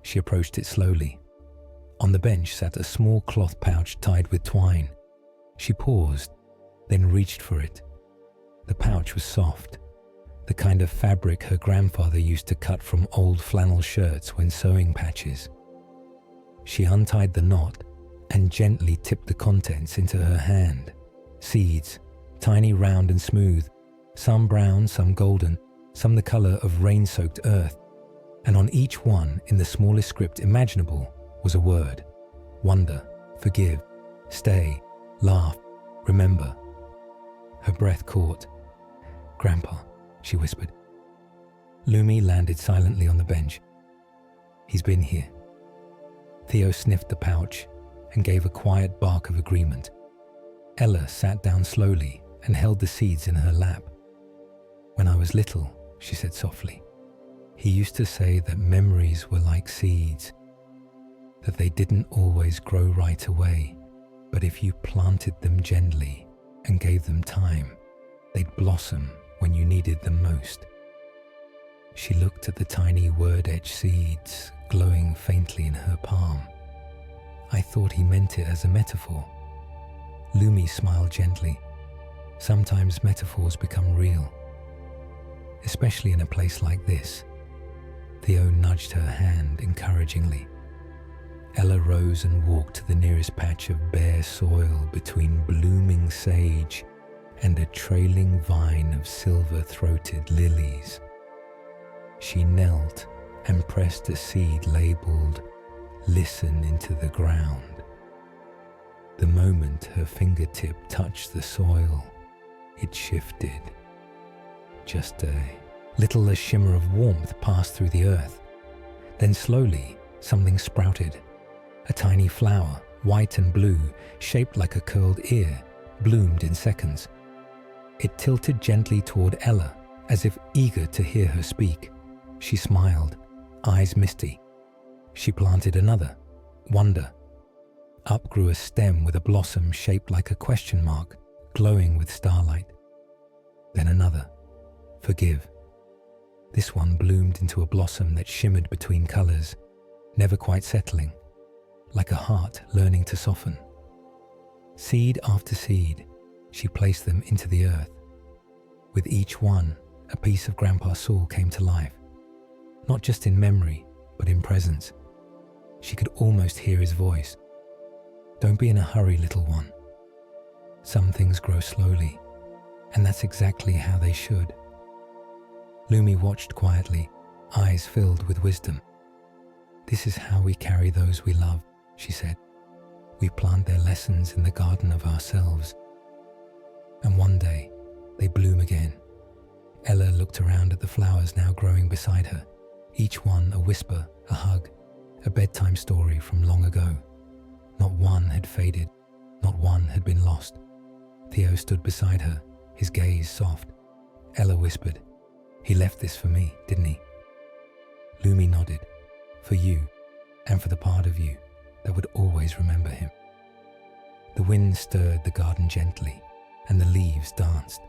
She approached it slowly. On the bench sat a small cloth pouch tied with twine. She paused, then reached for it. The pouch was soft, the kind of fabric her grandfather used to cut from old flannel shirts when sewing patches. She untied the knot and gently tipped the contents into her hand. Seeds, tiny, round and smooth, some brown, some golden, some the color of rain-soaked earth. And on each one, in the smallest script imaginable, was a word: wonder, forgive, stay, laugh, remember. Her breath caught. "Grandpa," she whispered. Lumi landed silently on the bench. "He's been here." Theo sniffed the pouch and gave a quiet bark of agreement. Ella sat down slowly and held the seeds in her lap. "When I was little," she said softly, "he used to say that memories were like seeds, that they didn't always grow right away, but if you planted them gently and gave them time, they'd blossom when you needed them most." She looked at the tiny word-etched seeds glowing faintly in her palm. "I thought he meant it as a metaphor." Lumi smiled gently. "Sometimes metaphors become real, especially in a place like this." Theo nudged her hand encouragingly. Ella rose and walked to the nearest patch of bare soil between blooming sage and a trailing vine of silver-throated lilies. She knelt and pressed a seed labeled "Listen" into the ground. The moment her fingertip touched the soil, it shifted. Just a little shimmer of warmth passed through the earth. Then slowly, something sprouted. A tiny flower, white and blue, shaped like a curled ear, bloomed in seconds. It tilted gently toward Ella, as if eager to hear her speak. She smiled, eyes misty. She planted another, wonder. Up grew a stem with a blossom shaped like a question mark, glowing with starlight. Then another, forgive. This one bloomed into a blossom that shimmered between colors, never quite settling, like a heart learning to soften. Seed after seed, she placed them into the earth. With each one, a piece of Grandpa's soul came to life, not just in memory, but in presence. She could almost hear his voice. "Don't be in a hurry, little one. Some things grow slowly, and that's exactly how they should." Lumi watched quietly, eyes filled with wisdom. "This is how we carry those we love," she said. "We plant their lessons in the garden of ourselves. And one day, they bloom again." Ella looked around at the flowers now growing beside her, each one a whisper, a hug, a bedtime story from long ago. Not one had faded, not one had been lost. Theo stood beside her, his gaze soft. Ella whispered, "He left this for me, didn't he?" Lumi nodded. "For you, and for the part of you that would always remember him." The wind stirred the garden gently, and the leaves danced.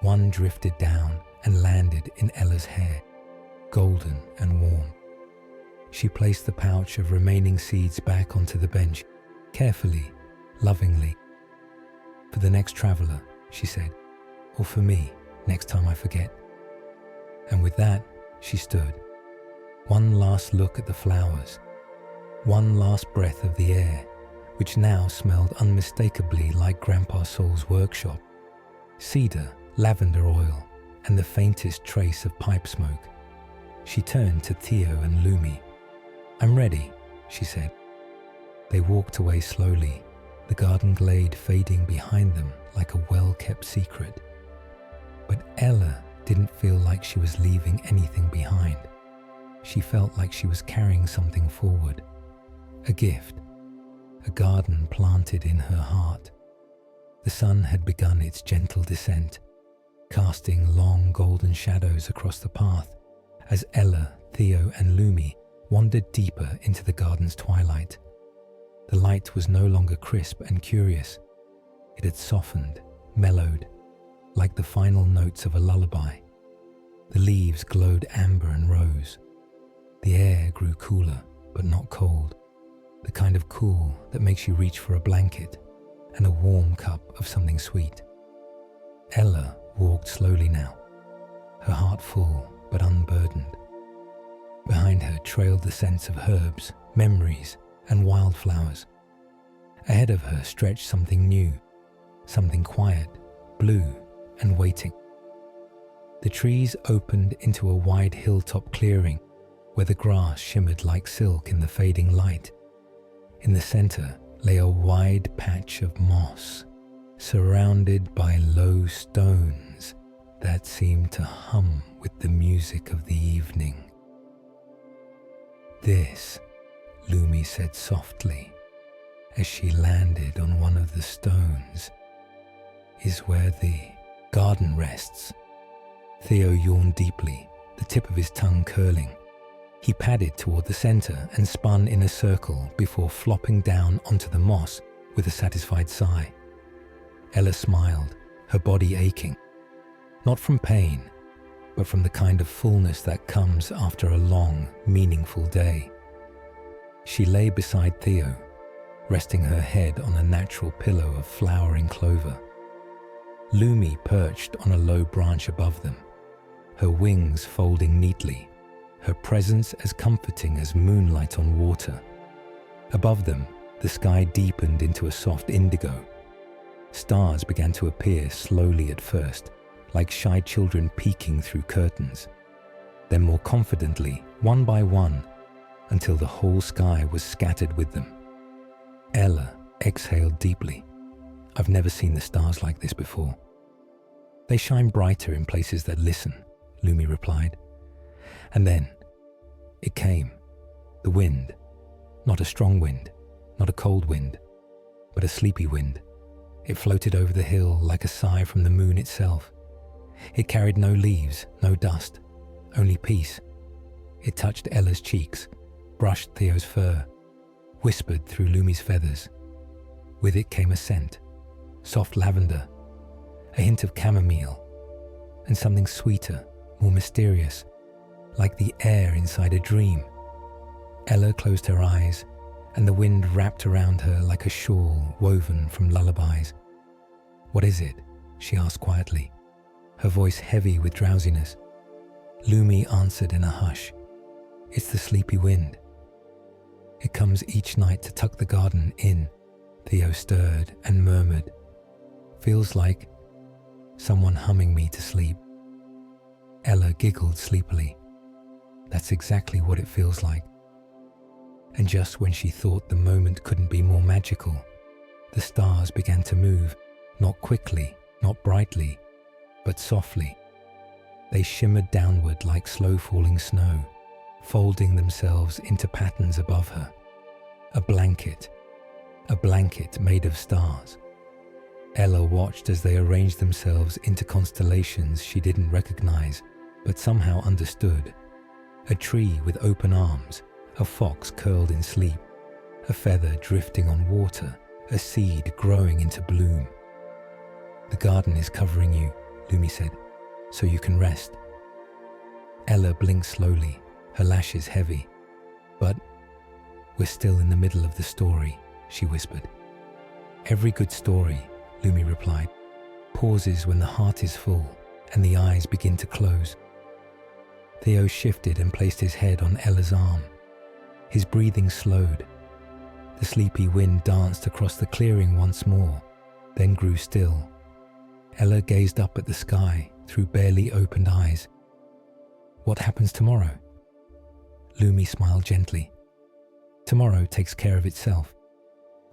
One drifted down and landed in Ella's hair, golden and warm. She placed the pouch of remaining seeds back onto the bench, carefully, lovingly. "For the next traveler," she said, "or for me, next time I forget." And with that, she stood. One last look at the flowers, one last breath of the air, which now smelled unmistakably like Grandpa Saul's workshop. Cedar, lavender oil, and the faintest trace of pipe smoke. She turned to Theo and Lumi. "I'm ready," she said. They walked away slowly, the garden glade fading behind them like a well-kept secret. But Ella didn't feel like she was leaving anything behind. She felt like she was carrying something forward. A gift. A garden planted in her heart. The sun had begun its gentle descent, casting long golden shadows across the path as Ella Theo and Lumi wandered deeper into the garden's twilight. The light was no longer crisp and curious. It had softened, mellowed, like the final notes of a lullaby. The leaves glowed amber and rose. The air grew cooler, but not cold. The kind of cool that makes you reach for a blanket and a warm cup of something sweet. Ella walked slowly now, her heart full but unburdened. Behind her trailed the scents of herbs, memories, and wildflowers. Ahead of her stretched something new, something quiet, blue, and waiting. The trees opened into a wide hilltop clearing where the grass shimmered like silk in the fading light. In the center lay a wide patch of moss, surrounded by low stones that seemed to hum with the music of the evening. "This," Lumi said softly as she landed on one of the stones, "is where the garden rests." Theo yawned deeply, the tip of his tongue curling. He padded toward the center and spun in a circle before flopping down onto the moss with a satisfied sigh. Ella smiled, her body aching. Not from pain, but from the kind of fullness that comes after a long, meaningful day. She lay beside Theo, resting her head on a natural pillow of flowering clover. Lumi perched on a low branch above them, her wings folding neatly, her presence as comforting as moonlight on water. Above them, the sky deepened into a soft indigo. Stars began to appear slowly at first, like shy children peeking through curtains. Then more confidently, one by one, until the whole sky was scattered with them. Ella exhaled deeply. "I've never seen the stars like this before." "They shine brighter in places that listen," Lumi replied. And then it came. The wind. Not a strong wind, not a cold wind, but a sleepy wind. It floated over the hill like a sigh from the moon itself. It carried no leaves, no dust, only peace. It touched Ella's cheeks, brushed Theo's fur, whispered through Lumi's feathers. With it came a scent, soft lavender, a hint of chamomile, and something sweeter, more mysterious, like the air inside a dream. Ella closed her eyes, and the wind wrapped around her like a shawl woven from lullabies. "What is it?" she asked quietly, her voice heavy with drowsiness. Lumi answered in a hush. "It's the sleepy wind. It comes each night to tuck the garden in," Theo stirred and murmured. "Feels like someone humming me to sleep." Ella giggled sleepily. "That's exactly what it feels like." And just when she thought the moment couldn't be more magical, the stars began to move, not quickly, not brightly, but softly. They shimmered downward like slow-falling snow, folding themselves into patterns above her. A blanket made of stars. Ella watched as they arranged themselves into constellations she didn't recognize, but somehow understood. A tree with open arms, a fox curled in sleep, a feather drifting on water, a seed growing into bloom. "The garden is covering you," Lumi said, "so you can rest." Ella blinked slowly, her lashes heavy. "But we're still in the middle of the story," she whispered. "Every good story," Lumi replied, "pauses when the heart is full and the eyes begin to close." Theo shifted and placed his head on Ella's arm. His breathing slowed. The sleepy wind danced across the clearing once more, then grew still. Ella gazed up at the sky through barely opened eyes. "What happens tomorrow?" Lumi smiled gently. "Tomorrow takes care of itself.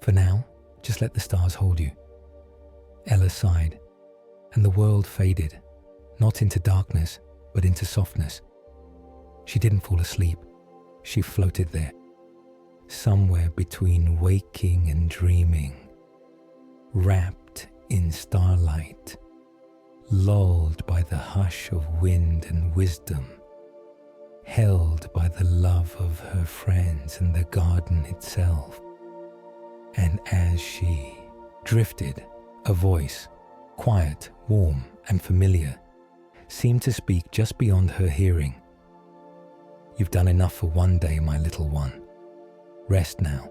For now, just let the stars hold you." Ella sighed, and the world faded, not into darkness, but into softness. She didn't fall asleep. She floated there, somewhere between waking and dreaming, wrapped in starlight, lulled by the hush of wind and wisdom. held by the love of her friends and the garden itself. And as she drifted, a voice, quiet, warm, and familiar, seemed to speak just beyond her hearing. "You've done enough for one day, my little one. Rest now.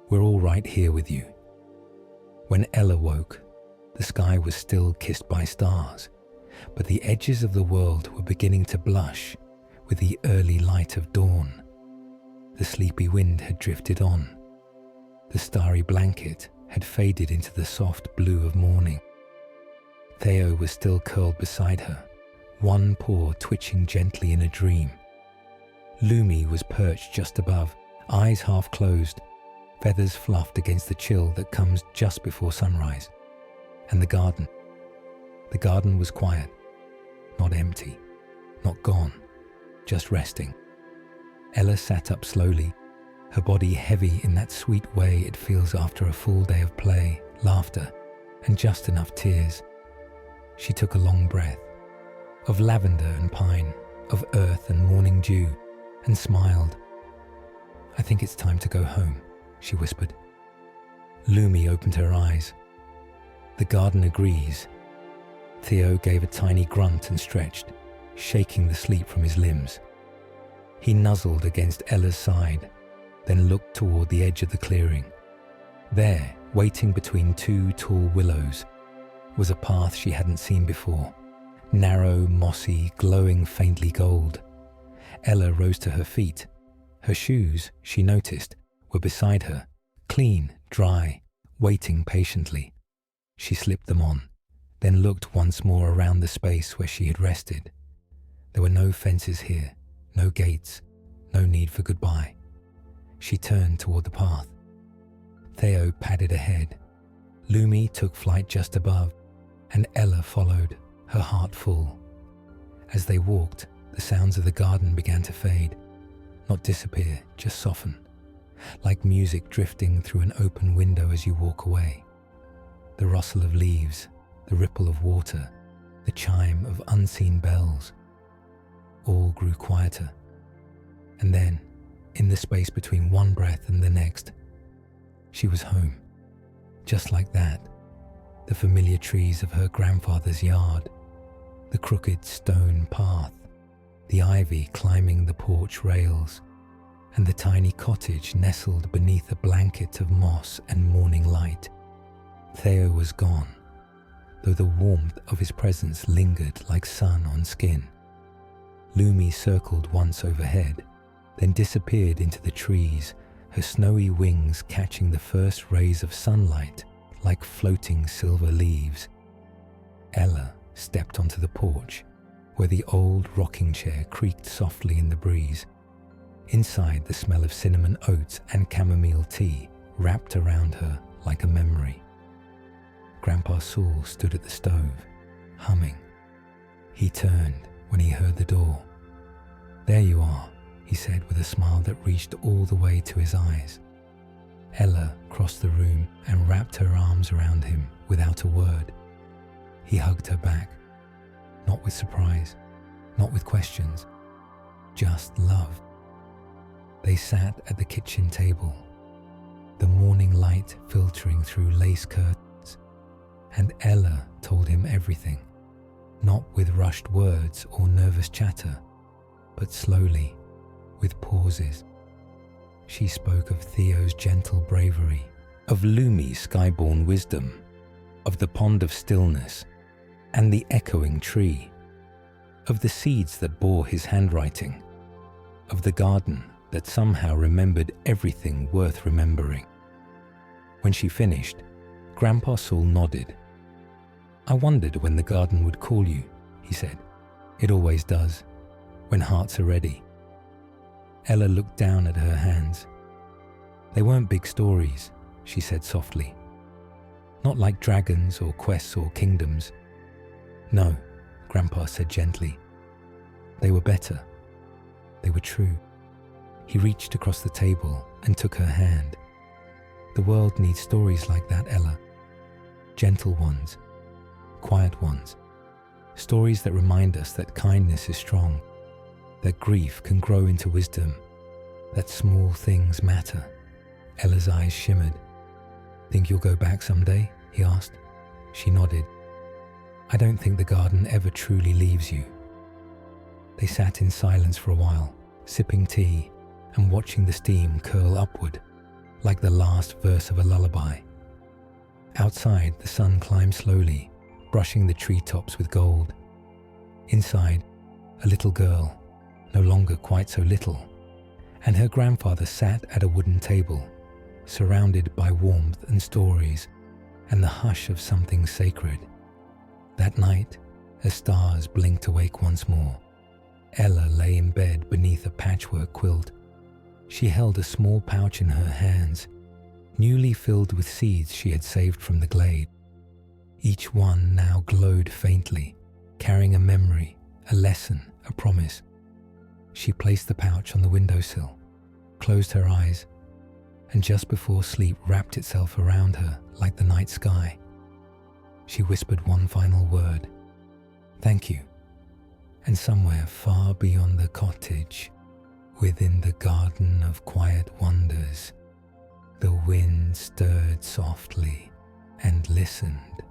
We're all right here with you." When Ella woke, the sky was still kissed by stars, but the edges of the world were beginning to blush with the early light of dawn. The sleepy wind had drifted on. The starry blanket had faded into the soft blue of morning. Theo was still curled beside her, one paw twitching gently in a dream. Lumi was perched just above, eyes half closed, feathers fluffed against the chill that comes just before sunrise. And the garden was quiet, not empty, not gone, just resting. Ella sat up slowly, her body heavy in that sweet way it feels after a full day of play, laughter, and just enough tears. She took a long breath, of lavender and pine, of earth and morning dew, and smiled. "I think it's time to go home," she whispered. Lumi opened her eyes. "The garden agrees." Theo gave a tiny grunt and stretched, shaking the sleep from his limbs. He nuzzled against Ella's side, then looked toward the edge of the clearing. There, waiting between two tall willows, was a path she hadn't seen before, narrow, mossy, glowing faintly gold. Ella rose to her feet. Her shoes, she noticed, were beside her, clean, dry, waiting patiently. She slipped them on, then looked once more around the space where she had rested. There were no fences here, no gates, no need for goodbye. She turned toward the path. Theo padded ahead. Lumi took flight just above, and Ella followed, her heart full. As they walked, the sounds of the garden began to fade, not disappear, just soften, like music drifting through an open window as you walk away. The rustle of leaves, the ripple of water, the chime of unseen bells, all grew quieter. And then, in the space between one breath and the next, she was home. Just like that, the familiar trees of her grandfather's yard, the crooked stone path, the ivy climbing the porch rails, and the tiny cottage nestled beneath a blanket of moss and morning light. Theo was gone, though the warmth of his presence lingered like sun on skin. Lumi circled once overhead, then disappeared into the trees, her snowy wings catching the first rays of sunlight like floating silver leaves. Ella stepped onto the porch, where the old rocking chair creaked softly in the breeze. Inside, the smell of cinnamon oats and chamomile tea wrapped around her like a memory. Grandpa Saul stood at the stove, humming. He turned when he heard the door. "There you are," he said with a smile that reached all the way to his eyes. Ella crossed the room and wrapped her arms around him without a word. He hugged her back, not with surprise, not with questions, just love. They sat at the kitchen table, the morning light filtering through lace curtains, and Ella told him everything, not with rushed words or nervous chatter, but slowly, with pauses. She spoke of Theo's gentle bravery, of Lumi's skyborn wisdom, of the pond of stillness and the echoing tree, of the seeds that bore his handwriting, of the garden that somehow remembered everything worth remembering. When she finished, Grandpa Saul nodded. "I wondered when the garden would call you," he said. "It always does, when hearts are ready." Ella looked down at her hands. "They weren't big stories," she said softly. "Not like dragons or quests or kingdoms." "No," Grandpa said gently. "They were better. They were true." He reached across the table and took her hand. "The world needs stories like that, Ella. Gentle ones, quiet ones. Stories that remind us that kindness is strong, that grief can grow into wisdom, that small things matter. Ella's eyes shimmered. "Think you'll go back someday?" he asked. She nodded. "I don't think the garden ever truly leaves you." They sat in silence for a while, sipping tea and watching the steam curl upward, like the last verse of a lullaby. Outside, the sun climbed slowly, brushing the treetops with gold. Inside, a little girl, no longer quite so little, and her grandfather sat at a wooden table, surrounded by warmth and stories and the hush of something sacred. That night, as stars blinked awake once more, Ella lay in bed beneath a patchwork quilt. She held a small pouch in her hands, newly filled with seeds she had saved from the glade. Each one now glowed faintly, carrying a memory, a lesson, a promise. She placed the pouch on the windowsill, closed her eyes, and just before sleep wrapped itself around her like the night sky. She whispered one final word, "Thank you." And somewhere far beyond the cottage, within the garden of quiet wonders, the wind stirred softly and listened.